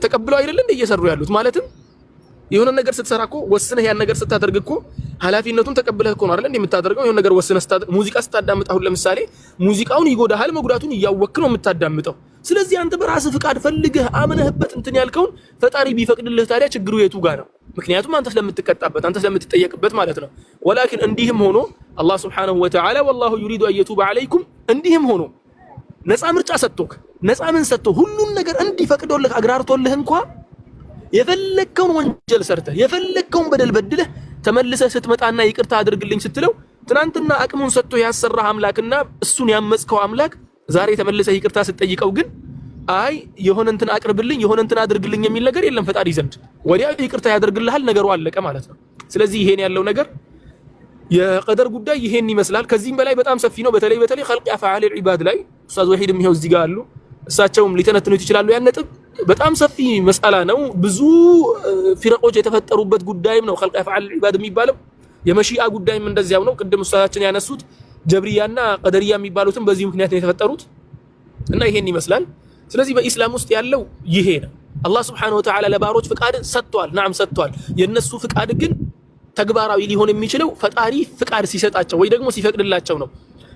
ተቀብለው አይደለም እንደ እየሰሩ ያሉት። ማለትም የሆነ ነገር ስትሰራ እኮ ወስነህ ያን ነገር ስታደርግ እኮ ኃላፊነቱን ተቀብለህ እኮ ነው አይደል የምታደርገው። የሆነ ነገር ወስነህ ሙዚቃ ስታዳምጥ አሁን ለምሳሌ ሙዚቃውን ይጎዳሃል መጉዳቱን እያወቅህ ነው የምታዳምጠው። ስለዚህ አንተ በራስህ ፍቃድ ፈልገህ አምነህበት እንትን ያልከውን ፈጣሪ ቢፈቅድልህ ታዲያ ችግሩ የቱ ጋር ነው? ምክንያቱም አንተ ስለምትቀጣበት አንተ ስለምትጠየቅበት ማለት ነው። ወላኪን እንዲህም ሆኖ አላህ ሱብሓነሁ ወተዓላ ወላሁ ዩሪዱ አን የቱበ ዐለይኩም እንዲህም ሆኖ ነፃ ምርጫ ሰጥቶክ ነፃ ምን ሰጥቶ ሁሉን ነገር እንዲፈቅዶልህ አግራርቶልህ እንኳን የፈለከውን ወንጀል ሰርተህ የፈለከውን በደል በድለህ ተመልሰህ ስትመጣና ይቅርታ አድርግልኝ ስትለው ትናንትና አቅሙን ሰጥቶ ያሰራህ አምላክና እሱን ያመጽከው አምላክ ዛሬ ተመልሰህ ይቅርታ ስትጠይቀው ግን አይ የሆነ እንትን አቅርብልኝ የሆነ እንትን አድርግልኝ የሚል ነገር የለም ፈጣሪ ዘንድ። ወዲያ ይቅርታ ያደርግልሃል፣ ነገሩ አለቀ ማለት ነው። ስለዚህ ይሄን ያለው ነገር የቀደር ጉዳይ ይሄን ይመስላል። ከዚህም በላይ በጣም ሰፊ ነው። በተለይ ኸልቅ አፍዓል ዒባድ ላይ ኡስታዝ ወሒድም ይሄው እዚህ ጋር አሉ። እሳቸውም ሊተነትኑት ይችላሉ። ያን ነጥብ በጣም ሰፊ መስአላ ነው። ብዙ ፊረቆች የተፈጠሩበት ጉዳይም ነው ኸልቅ አፍዓል ዒባድ የሚባለው። የመሺአ ጉዳይም እንደዚያው ነው። ቅድም ኡስታዛችን ያነሱት ጀብሪያና ቀደሪያ የሚባሉትም በዚህ ምክንያት ነው የተፈጠሩት እና ይሄን ይመስላል። ስለዚህ በኢስላም ውስጥ ያለው ይሄ ነው። አላህ ሱብሓነሁ ወተዓላ ለባሮች ፍቃድን ሰጥቷል። ናም ሰጥቷል። የነሱ ፍቃድ ግን ተግባራዊ ሊሆን የሚችለው ፈጣሪ ፍቃድ ሲሰጣቸው ወይ ደግሞ ሲፈቅድላቸው ነው።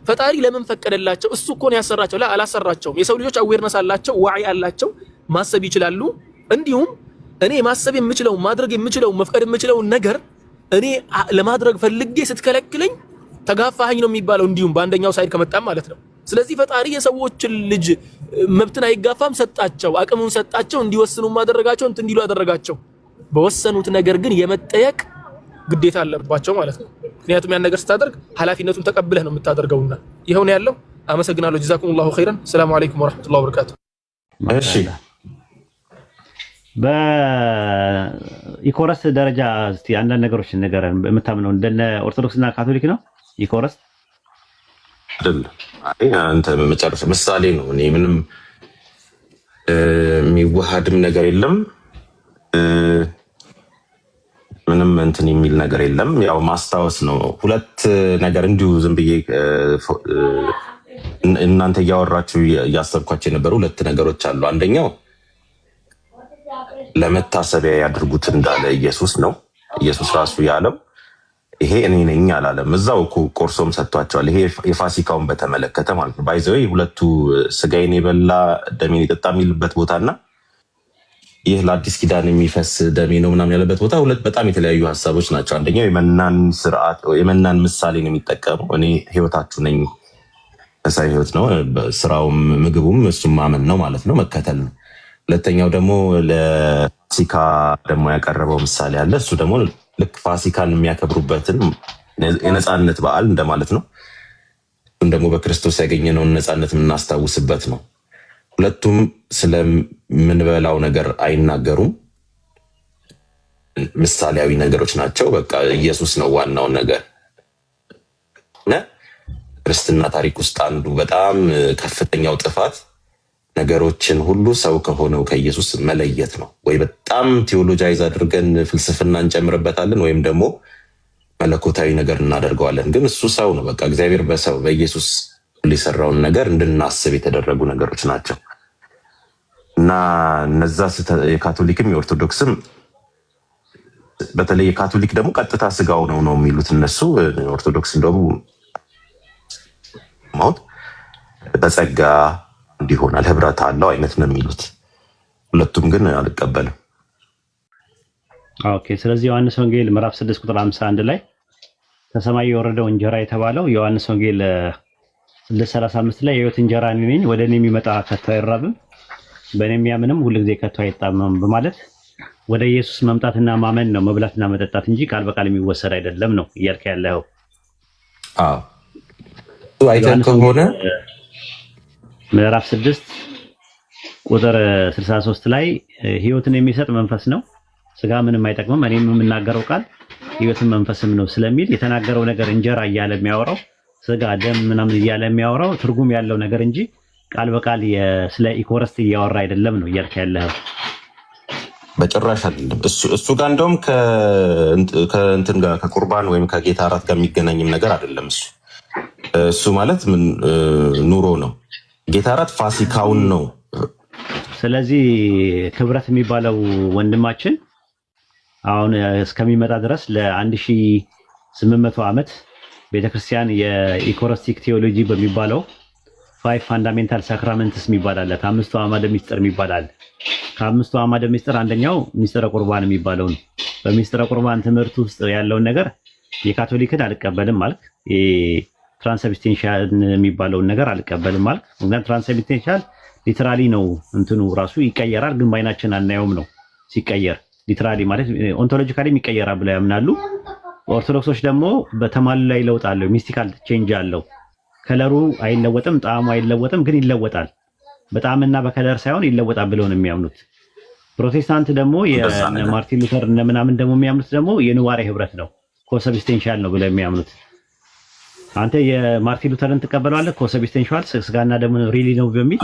ፈጣሪ ለምን ፈቀደላቸው? እሱ እኮ ነው ያሰራቸው። አላሰራቸውም። የሰው ልጆች አዌርነስ አላቸው፣ ዋዒ አላቸው፣ ማሰብ ይችላሉ። እንዲሁም እኔ ማሰብ የምችለው ማድረግ የምችለው መፍቀድ የምችለው ነገር እኔ ለማድረግ ፈልጌ ስትከለክለኝ ተጋፋኸኝ ነው የሚባለው። እንዲሁም በአንደኛው ሳይድ ከመጣም ማለት ነው። ስለዚህ ፈጣሪ የሰዎችን ልጅ መብትን አይጋፋም፣ ሰጣቸው፣ አቅሙን ሰጣቸው፣ እንዲወስኑ ማደረጋቸው እንት እንዲሉ አደረጋቸው። በወሰኑት ነገር ግን የመጠየቅ ግዴታ አለባቸው ማለት ነው። ምክንያቱም ያን ነገር ስታደርግ ኃላፊነቱን ተቀብለህ ነው የምታደርገውና ይሄው ነው ያለው። አመሰግናለሁ። ጀዛኩሙላሁ ኸይረን። ሰላም አለይኩም ወራህመቱላሂ ወበረካቱ። እሺ በኢኮረስ ደረጃ እስቲ አንዳንድ ነገሮች ንገረን። የምታምነው እንደነ ኦርቶዶክስና ካቶሊክ ነው ኢኮረስ አይደለም? አይ አንተ መጨረሻ ምሳሌ ነው። እኔ ምንም የሚዋሃድም ነገር የለም፣ ምንም እንትን የሚል ነገር የለም። ያው ማስታወስ ነው። ሁለት ነገር እንዲሁ ዝም ብዬ እናንተ እያወራችሁ እያሰብኳቸው የነበሩ ሁለት ነገሮች አሉ። አንደኛው ለመታሰቢያ ያድርጉት እንዳለ ኢየሱስ ነው። ኢየሱስ ራሱ ያለው ይሄ እኔ ነኝ አላለም። እዛው እኮ ቆርሶም ሰጥቷቸዋል። ይሄ የፋሲካውን በተመለከተ ማለት ነው። ባይዘው ሁለቱ ስጋዬን የበላ ደሜን የጠጣ የሚልበት ቦታና ይህ ለአዲስ ኪዳን የሚፈስ ደሜ ነው ምናምን ያለበት ቦታ ሁለት በጣም የተለያዩ ሀሳቦች ናቸው። አንደኛው የመናን ስርዓት የመናን ምሳሌ ነው የሚጠቀመው። እኔ ህይወታችሁ ነኝ፣ መሳይ ህይወት ነው ስራውም ምግቡም እሱም ማመን ነው ማለት ነው፣ መከተል ነው። ሁለተኛው ደግሞ ለፋሲካ ደግሞ ያቀረበው ምሳሌ አለ። እሱ ደግሞ ልክ ፋሲካን የሚያከብሩበትን የነፃነት በዓል እንደማለት ነው። እሱም ደግሞ በክርስቶስ ያገኘነውን ነፃነት የምናስታውስበት ነው። ሁለቱም ስለምንበላው ነገር አይናገሩም፣ ምሳሌያዊ ነገሮች ናቸው። በቃ ኢየሱስ ነው ዋናው ነገር። ክርስትና ታሪክ ውስጥ አንዱ በጣም ከፍተኛው ጥፋት ነገሮችን ሁሉ ሰው ከሆነው ከኢየሱስ መለየት ነው። ወይ በጣም ቴዎሎጃይዝ አድርገን ፍልስፍና እንጨምርበታለን፣ ወይም ደግሞ መለኮታዊ ነገር እናደርገዋለን። ግን እሱ ሰው ነው። በቃ እግዚአብሔር በሰው በኢየሱስ የሰራውን ነገር እንድናስብ የተደረጉ ነገሮች ናቸው እና እነዛ የካቶሊክም የኦርቶዶክስም በተለይ የካቶሊክ ደግሞ ቀጥታ ስጋው ነው የሚሉት እነሱ። ኦርቶዶክስ እንደውም ማውት በጸጋ እንዲሆናል ህብረት አለው አይነት ነው የሚሉት። ሁለቱም ግን አልቀበልም። ኦኬ። ስለዚህ ዮሐንስ ወንጌል ምዕራፍ 6 ቁጥር 51 ላይ ከሰማይ የወረደው እንጀራ የተባለው ዮሐንስ ወንጌል 6:35 ላይ የህይወት እንጀራ እኔ ነኝ፣ ወደ እኔ የሚመጣ ከቶ አይራብም፣ በእኔ የሚያምንም ሁልጊዜ ከቶ አይጣመምም በማለት ወደ ኢየሱስ መምጣትና ማመን ነው መብላትና መጠጣት እንጂ ቃል በቃል የሚወሰድ አይደለም ነው እያልክ ያለው። አዎ አይተን ከሆነ ምዕራፍ 6 ቁጥር 63 ላይ ህይወትን የሚሰጥ መንፈስ ነው፣ ስጋ ምንም አይጠቅምም፣ እኔም የምናገረው ቃል ህይወትን መንፈስም ነው ስለሚል የተናገረው ነገር እንጀራ እያለ የሚያወራው ስጋ ደም ምናምን እያለ የሚያወራው ትርጉም ያለው ነገር እንጂ ቃል በቃል ስለ ኢኮረስት እያወራ አይደለም ነው እያልክ ያለው። በጭራሽ አይደለም። እሱ ጋር እንደውም ከእንትን ጋር ከቁርባን ወይም ከጌታ እራት ጋር የሚገናኝም ነገር አይደለም። እሱ ማለት ምን ኑሮ ነው። ጌታ እራት ፋሲካውን ነው። ስለዚህ ክብረት የሚባለው ወንድማችን አሁን እስከሚመጣ ድረስ ለ1800 ዓመት ቤተክርስቲያን የኢኮረስቲክ ቴዎሎጂ በሚባለው 5 ፋንዳሜንታል ሳክራመንትስ የሚባል አለ። ከአምስቱ አዕማደ ምስጢር የሚባል አለ። ከአምስቱ አዕማደ ምስጢር አንደኛው ምስጢረ ቁርባን የሚባለው ነው። በምስጢረ ቁርባን ትምህርት ውስጥ ያለውን ነገር የካቶሊክን አልቀበልም ማለት ትራንስብስቴንሻል የሚባለውን ነገር አልቀበልም ማለት። ምክንያቱም ትራንስብስቴንሻል ሊትራሊ ነው እንትኑ ራሱ ይቀየራል፣ ግን በአይናችን አናየውም ነው ሲቀየር። ሊትራሊ ማለት ኦንቶሎጂካሊ ይቀየራል ብለው ያምናሉ። ኦርቶዶክሶች ደግሞ በተማሉ ላይ ለውጥ አለው፣ ሚስቲካል ቼንጅ አለው። ከለሩ አይለወጥም፣ ጣዕሙ አይለወጥም፣ ግን ይለወጣል። በጣዕምና በከለር ሳይሆን ይለወጣል ብለው ነው የሚያምኑት። ፕሮቴስታንት ደግሞ የማርቲን ሉተር እና ምናምን ደግሞ የሚያምኑት ደግሞ የኑዋሬ ህብረት ነው፣ ኮንሰብስቴንሻል ነው ብለው የሚያምኑት። አንተ የማርቲን ሉተርን ትቀበለዋለህ? ኮንሰብስቴንሻል ስጋና ደሙ ሪሊ ነው በሚል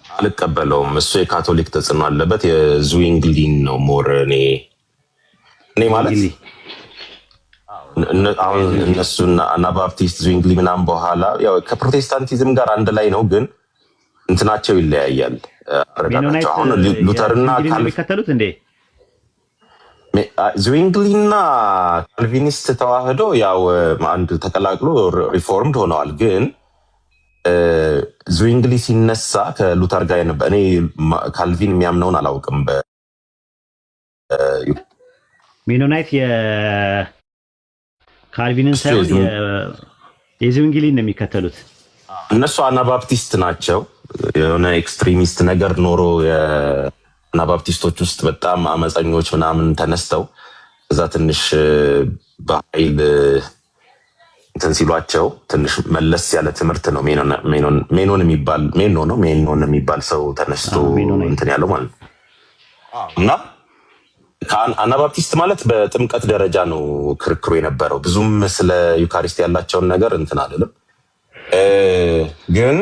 አልቀበለውም። እሱ የካቶሊክ ተጽዕኖ አለበት። የዙዊንግሊን ነው ሞር እኔ ማለት አሁን እነሱና አናባፕቲስት ዙዊንግሊ ምናምን በኋላ ያው ከፕሮቴስታንቲዝም ጋር አንድ ላይ ነው፣ ግን እንትናቸው ይለያያል። አረጋጋቸው አሁን ሉተርና የሚከተሉት እንዴ ዙዊንግሊና ካልቪኒስት ተዋህዶ ያው አንድ ተቀላቅሎ ሪፎርምድ ሆነዋል። ግን ዙዊንግሊ ሲነሳ ከሉተር ጋር የነበረ እኔ ካልቪን የሚያምነውን አላውቅም። ሜኖናይት የካልቪንን ሳይሆን የዙዊንግሊን ነው የሚከተሉት። እነሱ አናባፕቲስት ናቸው። የሆነ ኤክስትሪሚስት ነገር ኖሮ የአናባፕቲስቶች ውስጥ በጣም አመፀኞች ምናምን ተነስተው እዛ ትንሽ በኃይል እንትን ሲሏቸው ትንሽ መለስ ያለ ትምህርት ነው ሜኖን የሚባል ሰው ተነስቶ እንትን ያለው ማለት ነው። እና አናባፕቲስት ማለት በጥምቀት ደረጃ ነው ክርክሩ የነበረው። ብዙም ስለ ዩካሪስት ያላቸውን ነገር እንትን አልልም። ግን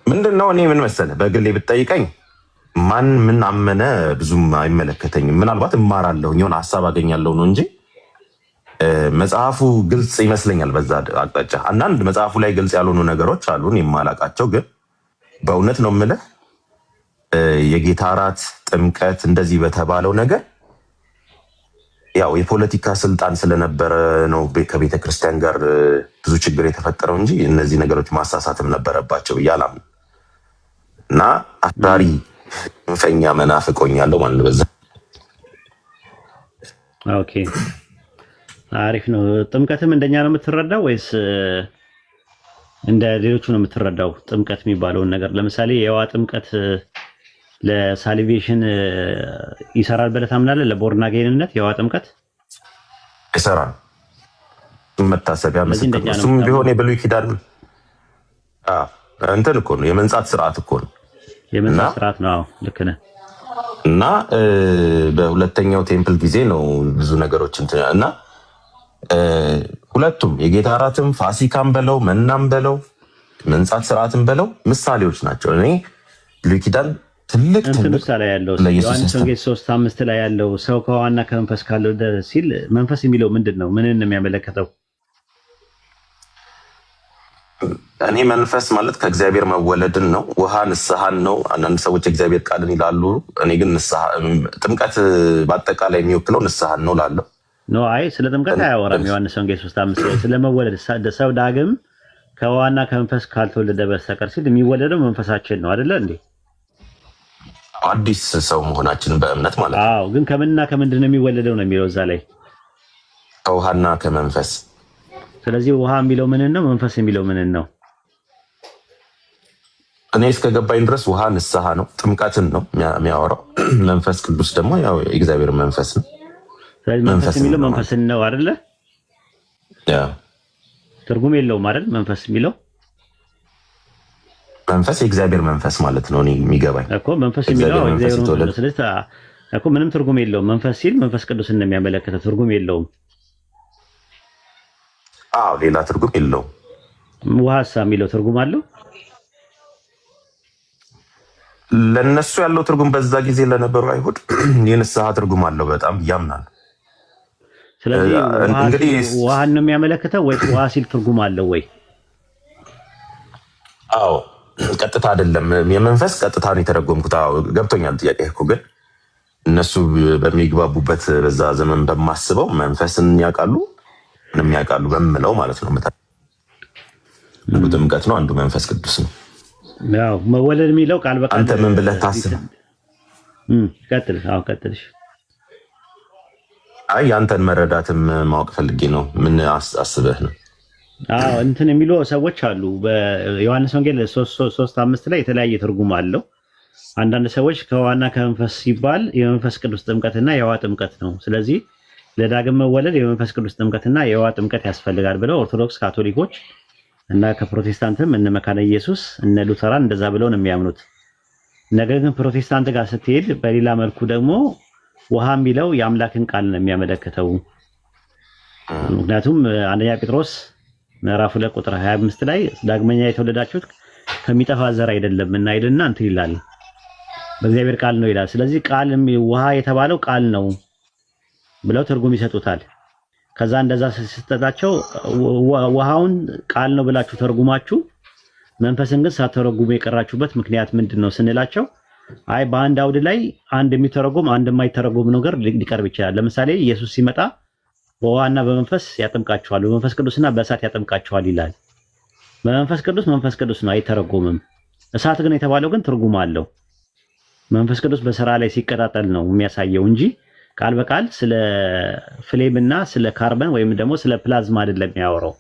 ምንድነው እኔ ምን መሰለህ በግሌ ብትጠይቀኝ ማን ምን አመነ ብዙም አይመለከተኝም። ምናልባት እማራለሁ የሆነ ሀሳብ አገኛለሁ ነው እንጂ መጽሐፉ ግልጽ ይመስለኛል በዛ አቅጣጫ። አንዳንድ መጽሐፉ ላይ ግልጽ ያልሆኑ ነገሮች አሉ የማላውቃቸው። ግን በእውነት ነው የምልህ የጌታ እራት ጥምቀት እንደዚህ በተባለው ነገር ያው የፖለቲካ ስልጣን ስለነበረ ነው ከቤተ ክርስቲያን ጋር ብዙ ችግር የተፈጠረው እንጂ እነዚህ ነገሮች ማሳሳትም ነበረባቸው ብዬ አላምንም። እና አክራሪ እንፈኛ መናፍቆኛለሁ ማለት በዛ። ኦኬ አሪፍ ነው። ጥምቀትም እንደኛ ነው የምትረዳው ወይስ እንደ ሌሎቹ ነው የምትረዳው? ጥምቀት የሚባለውን ነገር ለምሳሌ የውሃ ጥምቀት ለሳሊቬሽን ይሰራል ብለህ ታምናለህ? ለቦርናጌንነት የውሃ ጥምቀት ይሰራል። መታሰቢያ ምስክር ነው። እሱም ቢሆን የብሉይ ኪዳን እንትን እኮ ነው፣ የመንጻት ስርዓት እኮ ነው። የመንጻት ስርዓት ነው። አዎ ልክ ነህ። እና በሁለተኛው ቴምፕል ጊዜ ነው ብዙ ነገሮች እንትን እና ሁለቱም የጌታ እራትም ፋሲካም በለው መናም በለው መንጻት ስርዓትም በለው ምሳሌዎች ናቸው። እኔ ብሉይ ኪዳን ትልቅ ምሳሌ ያለው ዮሐንስ ወንጌል 3:5 ላይ ያለው ሰው ከውሃና ከመንፈስ ካልወለደ ሲል መንፈስ የሚለው ምንድን ነው? ምንን ነው የሚያመለክተው? እኔ መንፈስ ማለት ከእግዚአብሔር መወለድን ነው። ውሃ ንስሐን ነው። አንዳንድ ሰዎች እግዚአብሔር ቃልን ይላሉ። እኔ ግን ንስሐ ጥምቀት በአጠቃላይ የሚወክለው ንስሐን ነው ላለው ኖ አይ ስለ ጥምቀት አያወራም። ዮሐንስ ወንጌል 3:5 ላይ ስለ መወለድ ሰው ዳግም ከውሃና ከመንፈስ ካልተወለደ በስተቀር ሲል የሚወለደው መንፈሳችን ነው አይደለ እንዴ? አዲስ ሰው መሆናችንን በእምነት ማለት ነው። አዎ ግን ከምንና ከምንድን ነው የሚወለደው ነው የሚለው እዛ ላይ ከውሃና ከመንፈስ። ስለዚህ ውሃ የሚለው ምንን ነው? መንፈስ የሚለው ምንን ነው? እኔ እስከገባኝ ድረስ ውሃ ንስሐ ነው፣ ጥምቀትን ነው የሚያወራው። መንፈስ ቅዱስ ደግሞ ያው የእግዚአብሔር መንፈስ ነው። ስለዚህ መንፈስ የሚለው መንፈስን ነው አይደለ? ያ ትርጉም የለውም አይደል? መንፈስ የሚለው መንፈስ የእግዚአብሔር መንፈስ ማለት ነው። እኔ የሚገባኝ እኮ መንፈስ የሚለው እግዚአብሔር መንፈስ። ስለዚህ እኮ ምንም ትርጉም የለውም። መንፈስ ሲል መንፈስ ቅዱስን ነው የሚያመለክተው። ትርጉም የለውም። አዎ ሌላ ትርጉም የለውም። ውሃሳ የሚለው ትርጉም አለው። ለነሱ ያለው ትርጉም በዛ ጊዜ ለነበሩ አይሁድ የንስሐ ትርጉም አለው በጣም ያምናል። ስለዚህ እንግዲህ ውሃን ነው የሚያመለክተው ወይ ውሃ ሲል ትርጉም አለው ወይ? አዎ ቀጥታ አይደለም። የመንፈስ ቀጥታ ነው የተረጎምኩት። አዎ ገብቶኛል ጥያቄ እኮ። ግን እነሱ በሚግባቡበት በዛ ዘመን በማስበው መንፈስን ያውቃሉ ምንም ያውቃሉ በምለው ማለት ነው። አንዱ ጥምቀት ነው፣ አንዱ መንፈስ ቅዱስ ነው። ያው መወለድ የሚለው ቃል በቃል አንተ ምን ብለህ ታስብ? ቀጥል። አዎ ቀጥልሽ። አይ ያንተን መረዳትም ማወቅ ፈልጌ ነው። ምን አስበህ ነው? አዎ እንትን የሚሉ ሰዎች አሉ። በዮሐንስ ወንጌል 3:5 ላይ የተለያየ ትርጉም አለው። አንዳንድ ሰዎች ከውሃና ከመንፈስ ሲባል የመንፈስ ቅዱስ ጥምቀትና የውሃ ጥምቀት ነው። ስለዚህ ለዳግም መወለድ የመንፈስ ቅዱስ ጥምቀትና የውሃ ጥምቀት ያስፈልጋል ብለው ኦርቶዶክስ፣ ካቶሊኮች እና ከፕሮቴስታንትም እነ መካነ ኢየሱስ እነ ሉተራን እንደዛ ብለው ነው የሚያምኑት። ነገር ግን ፕሮቴስታንት ጋር ስትሄድ በሌላ መልኩ ደግሞ ውሃ የሚለው የአምላክን ቃል ነው የሚያመለክተው። ምክንያቱም አንደኛ ጴጥሮስ ምዕራፍ 2 ቁጥር 25 ላይ ዳግመኛ የተወለዳችሁት ከሚጠፋ ዘር አይደለም እና ይልና እንትን ይላል በእግዚአብሔር ቃል ነው ይላል። ስለዚህ ቃል ውሃ የተባለው ቃል ነው ብለው ትርጉም ይሰጡታል። ከዛ እንደዛ ስትሰጣቸው ውሃውን ቃል ነው ብላችሁ ተርጉማችሁ መንፈስን ግን ሳትተረጉሙ የቀራችሁበት ምክንያት ምንድነው ስንላቸው አይ በአንድ አውድ ላይ አንድ የሚተረጎም አንድ የማይተረጎም ነገር ሊቀርብ ይችላል። ለምሳሌ ኢየሱስ ሲመጣ በውሃና በመንፈስ ያጠምቃችኋል፣ በመንፈስ ቅዱስና በእሳት ያጠምቃችኋል ይላል። በመንፈስ ቅዱስ መንፈስ ቅዱስ ነው አይተረጎምም። እሳት ግን የተባለው ግን ትርጉም አለው። መንፈስ ቅዱስ በስራ ላይ ሲቀጣጠል ነው የሚያሳየው እንጂ ቃል በቃል ስለ ፍሌም እና ስለ ካርበን ወይም ደግሞ ስለ ፕላዝማ አይደለም የሚያወራው።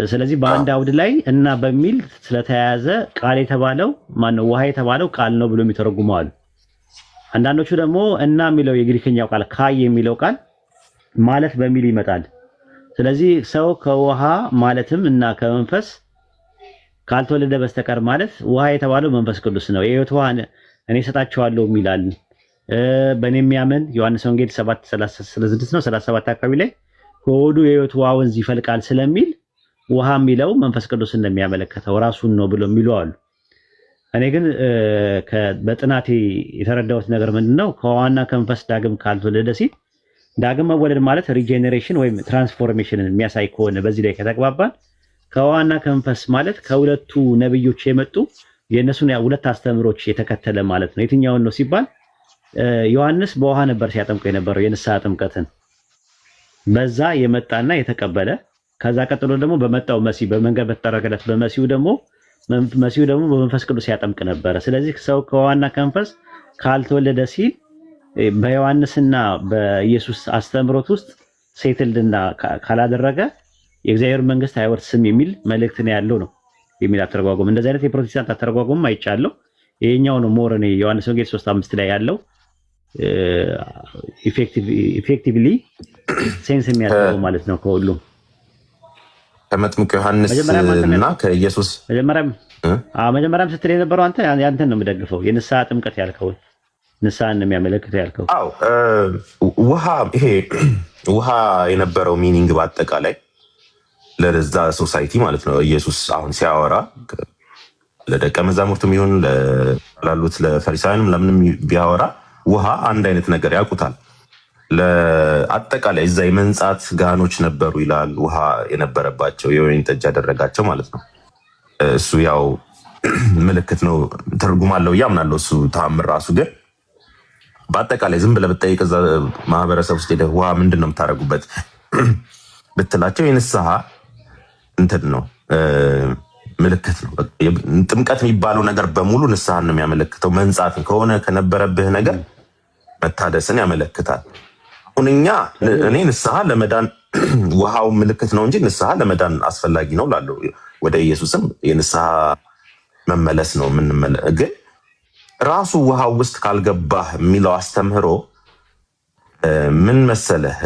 ስለዚህ በአንድ አውድ ላይ እና በሚል ስለተያያዘ ቃል የተባለው ማነው ውሃ የተባለው ቃል ነው ብሎ የሚተረጉሙ አሉ። አንዳንዶቹ ደግሞ እና የሚለው የግሪክኛው ቃል ካይ የሚለው ቃል ማለት በሚል ይመጣል። ስለዚህ ሰው ከውሃ ማለትም እና ከመንፈስ ካልተወለደ በስተቀር ማለት ውሃ የተባለው መንፈስ ቅዱስ ነው። የሕይወት ውሃ እኔ እሰጣቸዋለሁ ይላል። በእኔ የሚያምን ዮሐንስ ወንጌል 7:36 ነው 37 አካባቢ ላይ ከሆዱ የሕይወት ውሃ ወንዝ ይፈልቃል ስለሚል ውሃ የሚለው መንፈስ ቅዱስ እንደሚያመለክተው ራሱን ነው ብሎ የሚሉ አሉ። እኔ ግን በጥናቴ የተረዳሁት ነገር ምንድነው ከውሃና ከመንፈስ ዳግም ካልተወለደ ሲል ዳግም መወለድ ማለት ሪጀነሬሽን ወይም ትራንስፎርሜሽንን የሚያሳይ ከሆነ በዚህ ላይ ከተግባባን ከውሃና ከመንፈስ ማለት ከሁለቱ ነብዮች የመጡ የእነሱን ሁለት አስተምሮች የተከተለ ማለት ነው። የትኛውን ነው ሲባል ዮሐንስ በውሃ ነበር ሲያጠምቀው የነበረው የንስሐ ጥምቀትን በዛ የመጣና የተቀበለ ከዛ ቀጥሎ ደግሞ በመጣው መሲህ በመንገድ በተጠረገለት በመሲሁ ደግሞ በመንፈስ ቅዱስ ያጠምቅ ነበረ። ስለዚህ ሰው ከውሃና ከመንፈስ ካልተወለደ ሲል በዮሐንስና በኢየሱስ አስተምሮት ውስጥ ሴትልና ካላደረገ የእግዚአብሔር መንግስት አይወርስም የሚል መልእክት ነው ያለው ነው የሚል አተረጓጎም። እንደዚህ አይነት የፕሮቴስታንት አተረጓጎም አይቻለሁ። ይሄኛው ነው ሞር ነው ዮሐንስ ወንጌል 3:5 ላይ ያለው ኢፌክቲቭሊ ሴንስ የሚያደርገው ማለት ነው ከሁሉም ከመጥምቁ ዮሐንስ እና ከኢየሱስ መጀመሪያም ስትል የነበረው አንተ ያንተን ነው የምደግፈው። የንስሐ ጥምቀት ያልከው ንስሐን ነው የሚያመለክተው ያልከው። አዎ ውሃ የነበረው ሚኒንግ በአጠቃላይ ለዛ ሶሳይቲ ማለት ነው። ኢየሱስ አሁን ሲያወራ ለደቀ መዛሙርቱም ይሁን ላሉት ለፈሪሳውያንም ለምንም ቢያወራ ውሃ አንድ አይነት ነገር ያውቁታል። ለአጠቃላይ እዛ የመንጻት ጋኖች ነበሩ ይላል። ውሃ የነበረባቸው የወይን ጠጅ ያደረጋቸው ማለት ነው። እሱ ያው ምልክት ነው፣ ትርጉም አለው ያምናለው እሱ ተአምር ራሱ። ግን በአጠቃላይ ዝም ብለህ ብትጠይቅ እዛ ማህበረሰብ ውስጥ ሄደህ ውሃ ምንድን ነው የምታደርጉበት ብትላቸው የንስሐ እንትን ነው ምልክት ነው። ጥምቀት የሚባለው ነገር በሙሉ ንስሐን ነው የሚያመለክተው። መንጻትን ከሆነ ከነበረብህ ነገር መታደስን ያመለክታል። አሁን እኔ ንስሐ ለመዳን ውሃው ምልክት ነው እንጂ ንስሐ ለመዳን አስፈላጊ ነው ላለው ወደ ኢየሱስም የንስሐ መመለስ ነው ግን ራሱ ውሃው ውስጥ ካልገባህ የሚለው አስተምህሮ ምን መሰለህ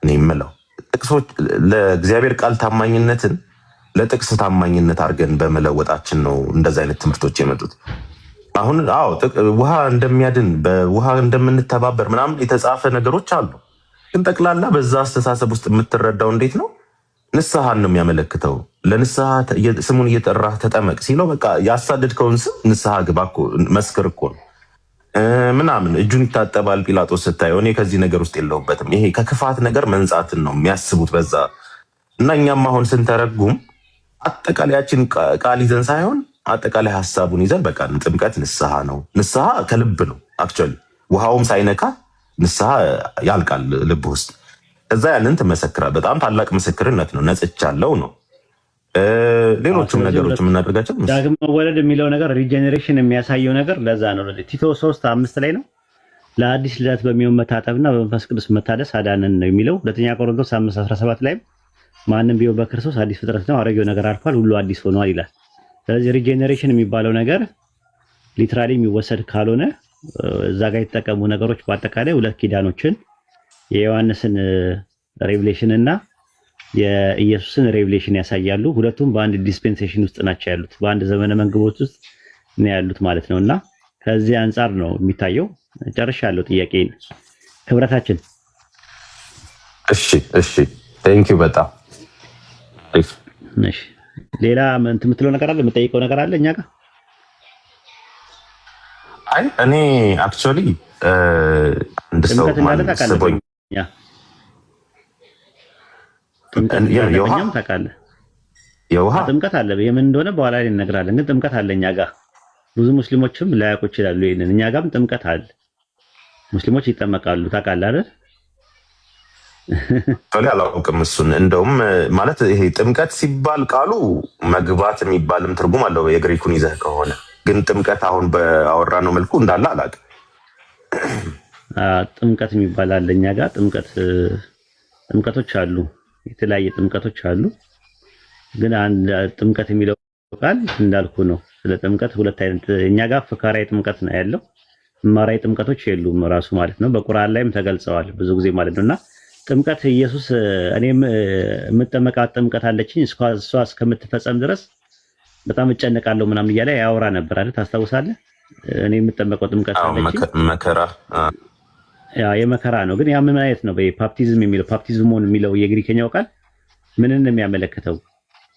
እኔ የምለው ጥቅሶች ለእግዚአብሔር ቃል ታማኝነትን ለጥቅስ ታማኝነት አድርገን በመለወጣችን ነው እንደዚህ አይነት ትምህርቶች የመጡት። አሁን ውሃ እንደሚያድን በውሃ እንደምንተባበር ምናምን የተጻፈ ነገሮች አሉ። ግን ጠቅላላ በዛ አስተሳሰብ ውስጥ የምትረዳው እንዴት ነው? ንስሐን ነው የሚያመለክተው። ለንስሐ ስሙን እየጠራህ ተጠመቅ ሲለው በቃ ያሳደድከውን ስም ንስሐ ግባ እኮ መስክር እኮ ነው ምናምን። እጁን ይታጠባል ጲላጦስ ስታየው። እኔ ከዚህ ነገር ውስጥ የለሁበትም። ይሄ ከክፋት ነገር መንጻትን ነው የሚያስቡት በዛ። እና እኛም አሁን ስንተረጉም አጠቃላያችን ቃል ይዘን ሳይሆን አጠቃላይ ሀሳቡን ይዘን በቃ ጥምቀት ንስሐ ነው። ንስሐ ከልብ ነው አክቹዋሊ። ውሃውም ሳይነካ ንስሐ ያልቃል ልብ ውስጥ። እዛ ያንን ትመሰክራል። በጣም ታላቅ ምስክርነት ነው። ነጽቻለሁ ነው። ሌሎችም ነገሮች የምናደርጋቸው ዳግም መወለድ የሚለው ነገር ሪጀኔሬሽን የሚያሳየው ነገር ለዛ ነው። ቲቶ 3:5 ላይ ነው ለአዲስ ልደት በሚሆን መታጠብና በመንፈስ ቅዱስ መታደስ አዳነን ነው የሚለው። ሁለተኛ ቆሮንቶስ 5:17 ላይ ማንም ቢሆን በክርስቶስ አዲስ ፍጥረት ነው፣ አሮጌው ነገር አልፏል፣ ሁሉ አዲስ ሆኗል ይላል። ስለዚህ ሪጀኔሬሽን የሚባለው ነገር ሊትራሊ የሚወሰድ ካልሆነ እዛ ጋር የተጠቀሙ ነገሮች በአጠቃላይ ሁለት ኪዳኖችን የዮሐንስን ሬቪሌሽን እና የኢየሱስን ሬቪሌሽን ያሳያሉ። ሁለቱም በአንድ ዲስፔንሴሽን ውስጥ ናቸው ያሉት፣ በአንድ ዘመነ መንግቦት ውስጥ ነው ያሉት ማለት ነው። እና ከዚህ አንጻር ነው የሚታየው። ጨርሻለሁ ጥያቄን ክብረታችን። እሺ ቴንኪው በጣም እሺ። ሌላ ምን የምትለው ነገር አለ? የምጠይቀው ነገር አለ እኛ ጋር? አይ እኔ አክቹዋሊ አንድ ሰው ማለት ሰቦኝ ጥምቀትኛም ታውቃለህ? የውሃ ጥምቀት አለ። የምን እንደሆነ በኋላ ላይ እነግራለን። ግን ጥምቀት አለ እኛ ጋር። ብዙ ሙስሊሞችም ላያውቁ ይችላሉ ይሄንን። እኛ ጋርም ጥምቀት አለ። ሙስሊሞች ይጠመቃሉ። ታውቃለህ አይደል? አላውቅም እሱን። እንደውም ማለት ይሄ ጥምቀት ሲባል ቃሉ መግባት የሚባልም ትርጉም አለው የግሪኩን ይዘህ ከሆነ። ግን ጥምቀት አሁን በአወራነው መልኩ እንዳለ አላውቅም። ጥምቀት የሚባል አለ እኛ ጋር። ጥምቀቶች አሉ፣ የተለያየ ጥምቀቶች አሉ። ግን አንድ ጥምቀት የሚለው ቃል እንዳልኩ ነው። ስለ ጥምቀት ሁለት አይነት እኛ ጋር ፍካራዊ ጥምቀት ነው ያለው፣ ማራዊ ጥምቀቶች የሉም ራሱ ማለት ነው። በቁርአን ላይም ተገልጸዋል ብዙ ጊዜ ማለት ነውና ጥምቀት ኢየሱስ እኔም የምጠመቃት ጥምቀት አለችኝ እሷ እስከምትፈጸም ድረስ በጣም እጨነቃለሁ ምናምን እያለ ያወራ ነበር አይደል? ታስታውሳለህ? እኔ የምጠመቀው ጥምቀት አለችኝ መከራ የመከራ ነው። ግን ያ ምን አይነት ነው? በፓፕቲዝም የሚለው ፓፕቲዝሞን የሚለው የግሪከኛው ቃል ምንን ነው የሚያመለክተው?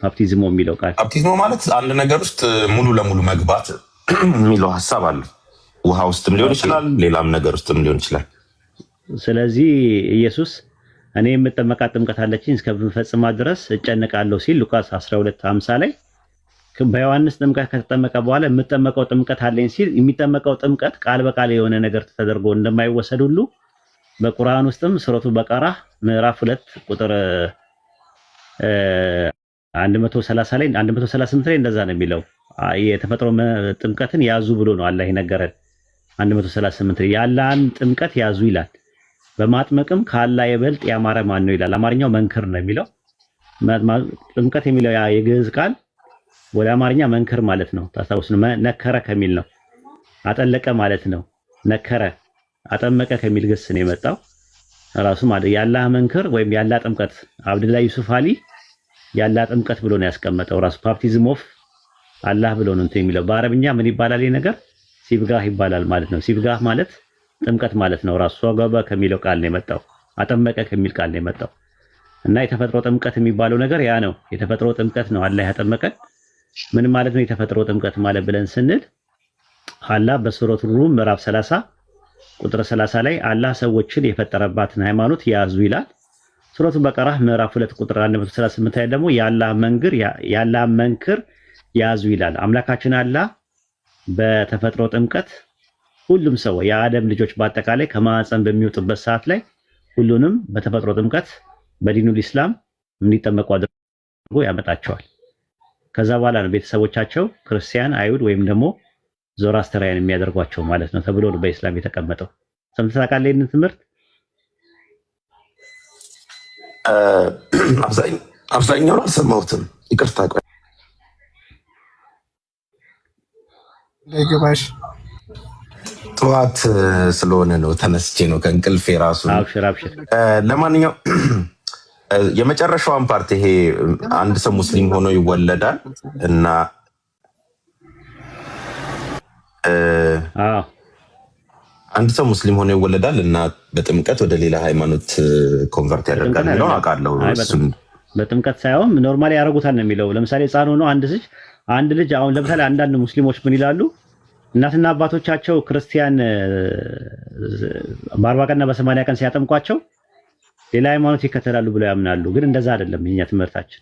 ፓፕቲዝሞ የሚለው ቃል ፓፕቲዝሞ ማለት አንድ ነገር ውስጥ ሙሉ ለሙሉ መግባት የሚለው ሐሳብ አለ። ውሃ ውስጥም ሊሆን ይችላል፣ ሌላም ነገር ውስጥም ሊሆን ይችላል። ስለዚህ ኢየሱስ እኔ የምጠመቃት ጥምቀት አለችኝ እስከምፈጽማት ድረስ እጨነቃለሁ ሲል ሉቃስ 12:50 ላይ በዮሐንስ ጥምቀት ከተጠመቀ በኋላ የምጠመቀው ጥምቀት አለኝ ሲል የሚጠመቀው ጥምቀት ቃል በቃል የሆነ ነገር ተደርጎ እንደማይወሰድ ሁሉ በቁርአን ውስጥም ሱረቱ በቀራ ምዕራፍ 2 ቁጥር 130 ላይ 138 ላይ እንደዛ ነው የሚለው። የተፈጥሮ ጥምቀትን ያዙ ብሎ ነው አላህ የነገረን። 138 ላይ ያላህን ጥምቀት ያዙ ይላል። በማጥመቅም ከአላህ ይበልጥ ያማረ ማን ነው ይላል። አማርኛው መንክር ነው የሚለው። ጥምቀት የሚለው ያ የግዕዝ ቃል ወደ አማርኛ መንክር ማለት ነው። ታስታውስ ነው ነከረ ከሚል ነው። አጠለቀ ማለት ነው። ነከረ አጠመቀ ከሚል ግስ ነው የመጣው ራሱ ማለት ያላህ መንክር ወይም ያላህ ጥምቀት። አብዱላ ዩሱፍ አሊ ያላህ ጥምቀት ብሎ ነው ያስቀመጠው ራሱ። ባፕቲዝም ኦፍ አላህ ብሎ ነው እንትን የሚለው። በአረብኛ ምን ይባላል? ይሄ ነገር ሲብጋህ ይባላል ማለት ነው። ሲብጋህ ማለት ጥምቀት ማለት ነው ራሱ። ሷጋባ ከሚለው ቃል ነው የመጣው። አጠመቀ ከሚል ቃል ነው የመጣው እና የተፈጥሮ ጥምቀት የሚባለው ነገር ያ ነው። የተፈጥሮ ጥምቀት ነው አላህ ያጠመቀን። ምን ማለት ነው የተፈጥሮ ጥምቀት ማለት ብለን ስንል አላህ በሱረቱ ሩም ምዕራፍ 30 ቁጥር 30 ላይ አላህ ሰዎችን የፈጠረባትን ሃይማኖት ያዙ ይላል። ሱረቱ በቀራ ምዕራፍ 2 ቁጥር 138 ላይ ደግሞ ያላህ መንክር ያዙ ይላል። አምላካችን አላህ በተፈጥሮ ጥምቀት ሁሉም ሰው የአደም ልጆች በአጠቃላይ ከማህፀን በሚወጡበት ሰዓት ላይ ሁሉንም በተፈጥሮ ጥምቀት በዲኑል ኢስላም እንዲጠመቁ አድርጎ ያመጣቸዋል። ከዛ በኋላ ነው ቤተሰቦቻቸው ክርስቲያን፣ አይሁድ ወይም ደግሞ ዞራስተራያን የሚያደርጓቸው ማለት ነው ተብሎ ነው በኢስላም የተቀመጠው። ሰምተህ ታውቃለህ ይህንን ትምህርት? አብዛኛውን አልሰማሁትም፣ ይቅርታ። ለገባሽ ጠዋት ስለሆነ ነው ተነስቼ ነው ከእንቅልፌ ራሱ። አብሽር። ለማንኛውም የመጨረሻውን ፓርት ይሄ አንድ ሰው ሙስሊም ሆኖ ይወለዳል እና አንድ ሰው ሙስሊም ሆኖ ይወለዳል እና በጥምቀት ወደ ሌላ ሃይማኖት ኮንቨርት ያደርጋል ነው አውቃለሁ። እሱን በጥምቀት ሳይሆን ኖርማሊ ያደርጉታል ነው የሚለው። ለምሳሌ ሕፃን ሆኖ አንድ ልጅ አሁን ለምሳሌ አንዳንድ ሙስሊሞች ምን ይላሉ? እናትና አባቶቻቸው ክርስቲያን በ40 ቀንና በ80 ቀን ሲያጠምቋቸው ሌላ ሃይማኖት ይከተላሉ ብለው ያምናሉ። ግን እንደዛ አይደለም የኛ ትምህርታችን።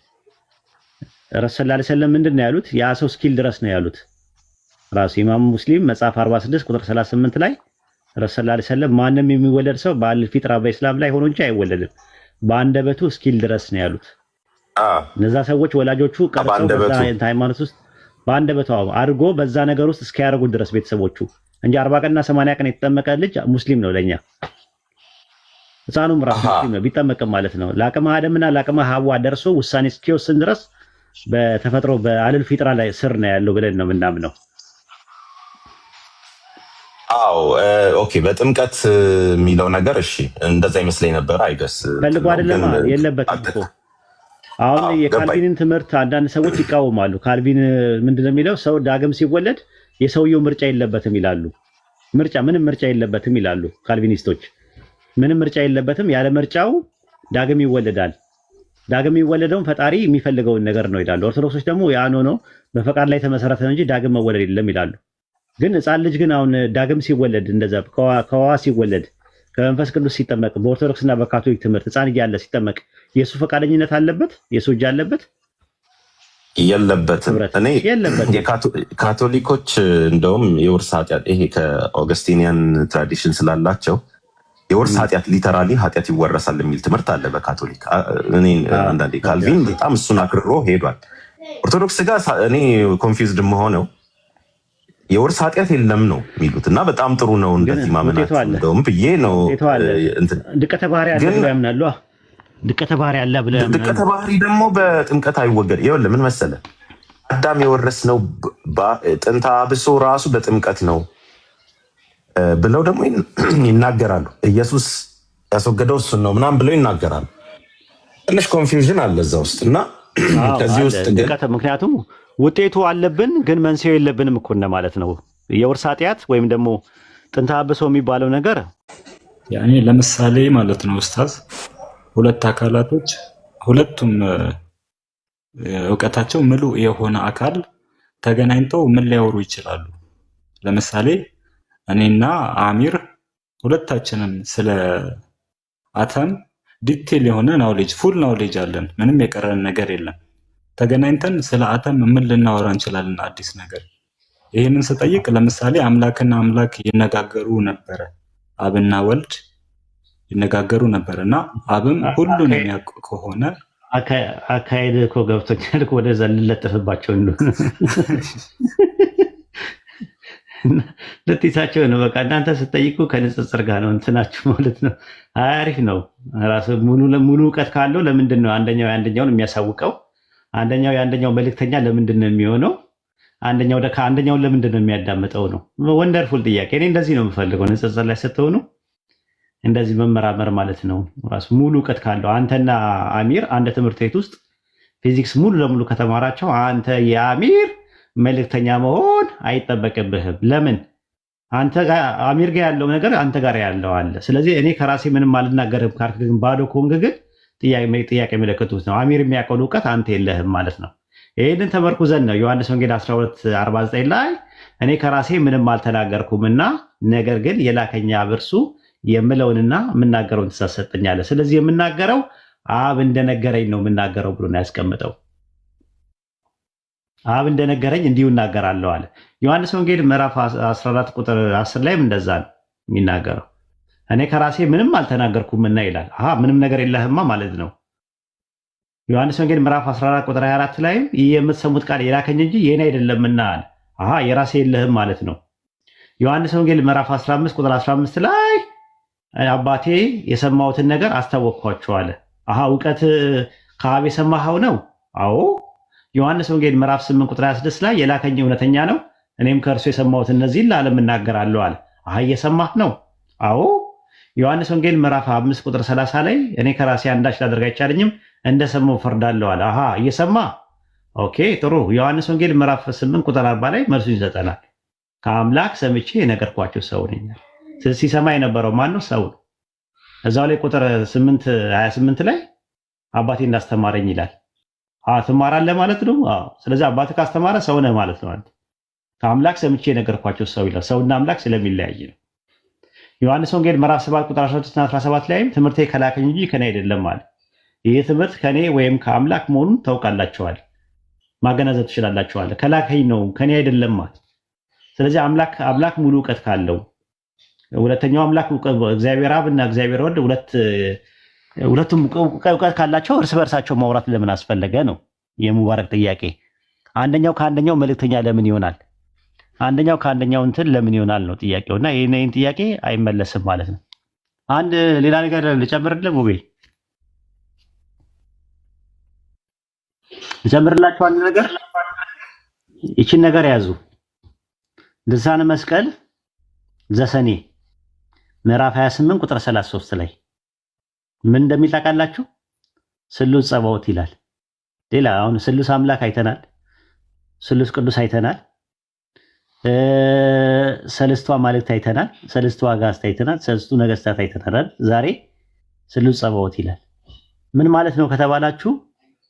ረሱል ሰለላሁ ዐለይሂ ወሰለም ምንድን ነው ያሉት? ያ ሰው እስኪል ድረስ ነው ያሉት። ራሱ ኢማም ሙስሊም መጽሐፍ 46 ቁጥር 38 ላይ ረሱል ሰለላሁ ዐለይሂ ወሰለም ማንም የሚወለድ ሰው በአል ፊጥራ በእስላም ላይ ሆኖ እንጂ አይወለድም በአንደበቱ እስኪል ድረስ ነው ያሉት። እነዛ ሰዎች ወላጆቹ ቀርጸው በዛ ሃይማኖት ውስጥ በአንደበቱ አድርጎ በዛ ነገር ውስጥ እስኪያደርጉት ድረስ ቤተሰቦቹ እንጂ 40 ቀንና 80 ቀን የተጠመቀ ልጅ ሙስሊም ነው ለኛ። ሕፃኑም ራሱ ሙስሊም ነው ቢጠመቅም ማለት ነው። ለአቅመ አደምና ለአቅመ ሐዋ ደርሶ ውሳኔ እስኪወስን ድረስ በተፈጥሮ በአልል ፊጥራ ላይ ስር ነው ያለው ብለን ነው የምናምነው። አዎ ኦኬ። በጥምቀት የሚለው ነገር እሺ፣ እንደዛ ይመስለኝ ነበር። አይገስ ፈልጎ አይደለም የለበትም እኮ። አሁን የካልቪንን ትምህርት አንዳንድ ሰዎች ይቃወማሉ። ካልቪን ምንድነው የሚለው? ሰው ዳግም ሲወለድ የሰውየው ምርጫ የለበትም ይላሉ። ምንም ምርጫ የለበትም ይላሉ ካልቪኒስቶች። ምንም ምርጫ የለበትም፣ ያለ ምርጫው ዳግም ይወለዳል። ዳግም የሚወለደውን ፈጣሪ የሚፈልገውን ነገር ነው ይላሉ። ኦርቶዶክሶች ደግሞ ያ ነው በፈቃድ ላይ ተመሰረተ እንጂ ዳግም መወለድ የለም ይላሉ። ግን ሕፃን ልጅ ግን አሁን ዳግም ሲወለድ እንደዛ ከውሃ ሲወለድ ከመንፈስ ቅዱስ ሲጠመቅ በኦርቶዶክስና በካቶሊክ ትምህርት ሕፃን እያለ ሲጠመቅ የእሱ ፈቃደኝነት አለበት? የእሱ እጅ አለበት? የለበትም። እኔ ካቶሊኮች እንደውም የውርስ ኃጢአት ይሄ ከኦገስቲኒያን ትራዲሽን ስላላቸው የውርስ ኃጢአት ሊተራሊ ኃጢአት ይወረሳል የሚል ትምህርት አለ በካቶሊክ። እኔ አንዳንዴ ካልቪን በጣም እሱን አክርሮ ሄዷል። ኦርቶዶክስ ጋር እኔ ኮንፊውዝድ የምሆነው የውርስ ኃጢአት የለም ነው የሚሉት እና በጣም ጥሩ ነው እንደዚህ ማመናቸው እንደውም ብዬ ነው። ድቀተ ባህሪ ያለው ያምናሉ። ድቀተ ባህሪ አለ ብለህ ድቀተ ባህሪ ደግሞ በጥምቀት አይወገድ። ይኸውልህ ምን መሰለህ አዳም የወረስነው ጥንተ አብሶ ራሱ በጥምቀት ነው ብለው ደግሞ ይናገራሉ። ኢየሱስ ያስወገደው እሱን ነው ምናምን ብለው ይናገራሉ። ትንሽ ኮንፊውዥን አለ እዛ ውስጥ እና ከዚህ ውስጥ ግን ምክንያቱም ውጤቱ አለብን ግን መንስኤው የለብንም እኮ ማለት ነው። የውርስ ኃጢአት ወይም ደግሞ ጥንተ አብሶ የሚባለው ነገር ያኔ ለምሳሌ ማለት ነው ኡስታዝ ሁለት አካላቶች ሁለቱም እውቀታቸው ምሉእ የሆነ አካል ተገናኝተው ምን ሊያወሩ ይችላሉ? ለምሳሌ እኔና አሚር ሁለታችንም ስለ አተም ዲቴል የሆነ ናውሌጅ ፉል ናውሌጅ አለን። ምንም የቀረን ነገር የለም። ተገናኝተን ስለ አተም ምን ልናወራ እንችላለን? አዲስ ነገር። ይህንን ስጠይቅ ለምሳሌ አምላክና አምላክ ይነጋገሩ ነበረ፣ አብና ወልድ ይነጋገሩ ነበር እና አብም ሁሉን የሚያውቅ ከሆነ አካሄድ እኮ ገብቶኛል። ወደዛ ልለጥፍባቸው ለጥይታቸው ነው። በቃ እናንተ ስትጠይቁ ከንጽጽር ጋር ነው እንትናችሁ ማለት ነው። አሪፍ ነው። ራሱ ሙሉ እውቀት ካለው ለምንድን ነው አንደኛው የአንደኛውን የሚያሳውቀው? አንደኛው የአንደኛው መልእክተኛ ለምንድን ነው የሚሆነው? አንደኛውን ለምንድን ነው የሚያዳምጠው ነው። ወንደርፉል ጥያቄ። እኔ እንደዚህ ነው የምፈልገው። ንጽጽር ላይ ስትሆኑ እንደዚህ መመራመር ማለት ነው። ራሱ ሙሉ እውቀት ካለው አንተና አሚር አንድ ትምህርት ቤት ውስጥ ፊዚክስ ሙሉ ለሙሉ ከተማራቸው አንተ የአሚር መልእክተኛ መሆን አይጠበቅብህም። ለምን? አንተ ጋር አሚር ጋር ያለው ነገር አንተ ጋር ያለው አለ። ስለዚህ እኔ ከራሴ ምንም አልናገርም ካልክ ግን ባዶ ኮንግ ግን ጥያቄ ምልክቱት ነው። አሚር የሚያውቀው እውቀት አንተ የለህም ማለት ነው። ይህንን ተመርኩዘን ነው ዮሐንስ ወንጌል 12:49 ላይ እኔ ከራሴ ምንም አልተናገርኩምና ነገር ግን የላከኝ አብ እርሱ የምለውንና የምናገረውን ትእዛዝ ሰጠኛለህ። ስለዚህ የምናገረው አብ እንደነገረኝ ነው የምናገረው ብሎ ነው ያስቀምጠው። አብ እንደነገረኝ እንዲሁ እናገራለሁ አለ። ዮሐንስ ወንጌል ምዕራፍ 14 ቁጥር 10 ላይም እንደዛ ነው የሚናገረው። እኔ ከራሴ ምንም አልተናገርኩምና ይላል። ምንም ነገር የለህማ ማለት ነው። ዮሐንስ ወንጌል ምዕራፍ 14 ቁጥር 24 ላይም ይህ የምትሰሙት ቃል የላከኝ እንጂ የኔ አይደለምና አለ። የራሴ የለህም ማለት ነው። ዮሐንስ ወንጌል ምዕራፍ 15 ቁጥር 15 ላይ አባቴ የሰማሁትን ነገር አስታወቅኳቸው አለ። እውቀት ከአብ የሰማኸው ነው? አዎ። ዮሐንስ ወንጌል ምዕራፍ 8 ቁጥር 26 ላይ የላከኝ እውነተኛ ነው፣ እኔም ከእርሱ የሰማሁት እነዚህን ለዓለም እናገራለሁ አለ። እየሰማህ ነው? አዎ። ዮሐንስ ወንጌል ምዕራፍ 5 ቁጥር 30 ላይ እኔ ከራሴ አንዳች ላደርግ አይቻለኝም፣ እንደሰማሁ ፈርዳለሁ አለ። እየሰማህ ኦኬ፣ ጥሩ። ዮሐንስ ወንጌል ምዕራፍ 8 ቁጥር 40 ላይ መልሱን ይሰጠናል። ከአምላክ ሰምቼ የነገርኳቸው ሰው ነኝ። ሲሰማ የነበረው ማን ነው? ሰው ነው። እዛው ላይ ቁጥር 8:28 ላይ አባቴ እንዳስተማረኝ ይላል። ትማራለህ ማለት ነው። ስለዚህ አባትህ ካስተማረ ሰው ነህ ማለት ነው። አንተ ከአምላክ ሰምቼ የነገርኳቸው ሰው ይላል። ሰውና አምላክ ስለሚለያይ ነው። ዮሐንስ ወንጌል ምዕራፍ 7 ቁጥር 16 እና 17 ላይም ትምህርቴ ከላከኝ እንጂ ከኔ አይደለም አለ። ይህ ትምህርት ከኔ ወይም ከአምላክ መሆኑን ታውቃላችኋል፣ ማገናዘብ ትችላላችኋል። ከላከኝ ነው ከኔ አይደለም ማለት። ስለዚህ አምላክ ሙሉ እውቀት ካለው ሁለተኛው አምላክ እግዚአብሔር አብ እና እግዚአብሔር ወልድ ሁለቱም እውቀት ካላቸው እርስ በርሳቸው ማውራት ለምን አስፈለገ ነው የሙባረክ ጥያቄ። አንደኛው ከአንደኛው መልእክተኛ ለምን ይሆናል? አንደኛው ከአንደኛው እንትን ለምን ይሆናል ነው ጥያቄው። እና ይህን ጥያቄ አይመለስም ማለት ነው። አንድ ሌላ ነገር ልጨምርልህ ሙቤ፣ ልጨምርላችሁ አንድ ነገር። ይችን ነገር ያዙ። ልሳነ መስቀል ዘሰኔ ምዕራፍ 28 ቁጥር 33 ላይ ምን እንደሚል ታውቃላችሁ? ስሉስ ጸባዖት ይላል። ሌላ አሁን ስሉስ አምላክ አይተናል፣ ስሉስ ቅዱስ አይተናል፣ ሰለስቱ አማልክት አይተናል፣ ሰለስቱ አጋዕዝት አይተናል፣ ሰለስቱ ነገስታት አይተናል። ዛሬ ስሉስ ጸባዖት ይላል። ምን ማለት ነው ከተባላችሁ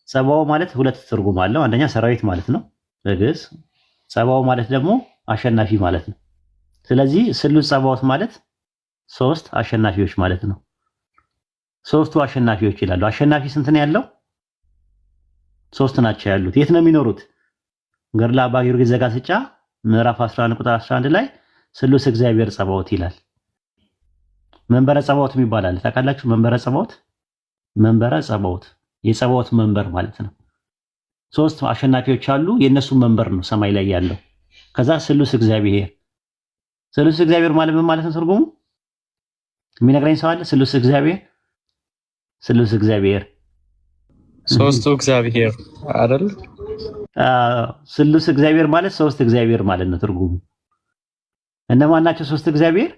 ጸባዖት ማለት ሁለት ትርጉም አለው። አንደኛ ሰራዊት ማለት ነው በግዕዝ። ጸባዖት ማለት ደግሞ አሸናፊ ማለት ነው። ስለዚህ ስሉስ ጸባዖት ማለት ሶስት አሸናፊዎች ማለት ነው። ሶስቱ አሸናፊዎች ይላሉ። አሸናፊ ስንት ነው ያለው? ሶስት ናቸው ያሉት። የት ነው የሚኖሩት? ገድለ አባ ጊዮርጊስ ዘጋስጫ ምዕራፍ 11 ቁጥር 11 ላይ ስሉስ እግዚአብሔር ጸባዖት ይላል። መንበረ ጸባዖት ይባላል። ታውቃላችሁ? መንበረ ጸባዖት የጸባዖት መንበር ማለት ነው። ሶስት አሸናፊዎች አሉ። የነሱ መንበር ነው ሰማይ ላይ ያለው። ከዛ ስሉስ እግዚአብሔር ማለት ምን ማለት ነው? ትርጉሙ የሚነግረኝ ሰው አለ? ስሉስ እግዚአብሔር ስሉስ እግዚአብሔር ሶስቱ እግዚአብሔር አይደል? ስሉስ እግዚአብሔር ማለት ሶስት እግዚአብሔር ማለት ነው ትርጉሙ። እነማን ናቸው ሶስት እግዚአብሔር?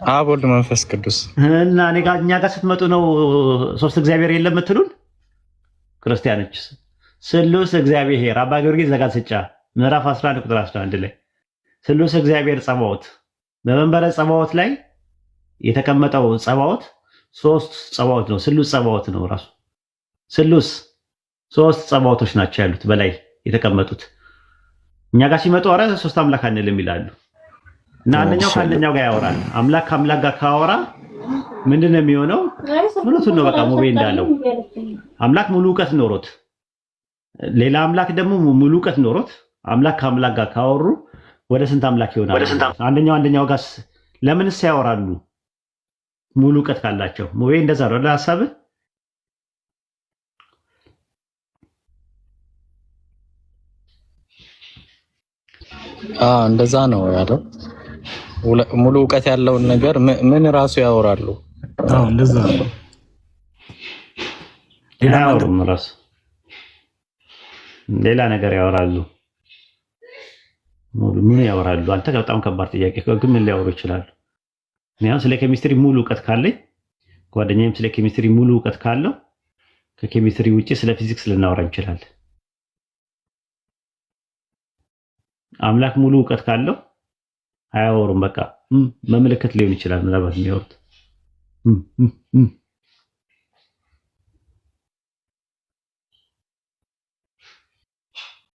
አብ ወልድ መንፈስ ቅዱስ። እና እኛ ጋር ስትመጡ ነው ሶስት እግዚአብሔር የለም የምትሉን ክርስቲያኖች። ስሉስ እግዚአብሔር አባ ጊዮርጊስ ዘጋስጫ ምዕራፍ 11 ቁጥር 11 ላይ ስሉስ እግዚአብሔር ጸባዖት፣ በመንበረ ጸባዖት ላይ የተቀመጠው ጸባዖት ሶስት ጸባዖት ነው። ስሉስ ጸባዖት ነው ራሱ ስሉስ ሶስት ጸባዖቶች ናቸው ያሉት በላይ የተቀመጡት። እኛ ጋር ሲመጡ አረ ሶስት አምላክ አንልም ይላሉ። እና አንደኛው ከአንደኛው ጋር ያወራል። አምላክ ከአምላክ ጋር ካወራ ምንድነው የሚሆነው? ሁለቱን ነው በቃ ሙቤ እንዳለው አምላክ ሙሉ ዕውቀት ኖሮት ሌላ አምላክ ደግሞ ሙሉ ዕውቀት ኖሮት አምላክ ከአምላክ ጋር ካወሩ ወደ ስንት አምላክ ይሆናል? አንደኛው ጋር ለምንስ ያወራሉ? ሙሉ ዕውቀት ካላቸው ሙቤ እንደዛ ነው ለሐሳብህ። እንደዛ ነው ያለው። ሙሉ ዕውቀት ያለውን ነገር ምን ራሱ ያወራሉ? እንደዛ ነው። ሌላ ነገር ያወራሉ። ምን ያወራሉ? አንተ በጣም ከባድ ጥያቄ ግን ምን ሊያወሩ ይችላሉ? እኔም ስለ ኬሚስትሪ ሙሉ ዕውቀት ካለኝ ጓደኛዬም ስለ ኬሚስትሪ ሙሉ ዕውቀት ካለው ከኬሚስትሪ ውጪ ስለ ፊዚክስ ልናወራ እንችላለን። አምላክ ሙሉ ዕውቀት ካለው አያወሩም። በቃ መመለከት ሊሆን ይችላል ምናልባት የሚያወሩት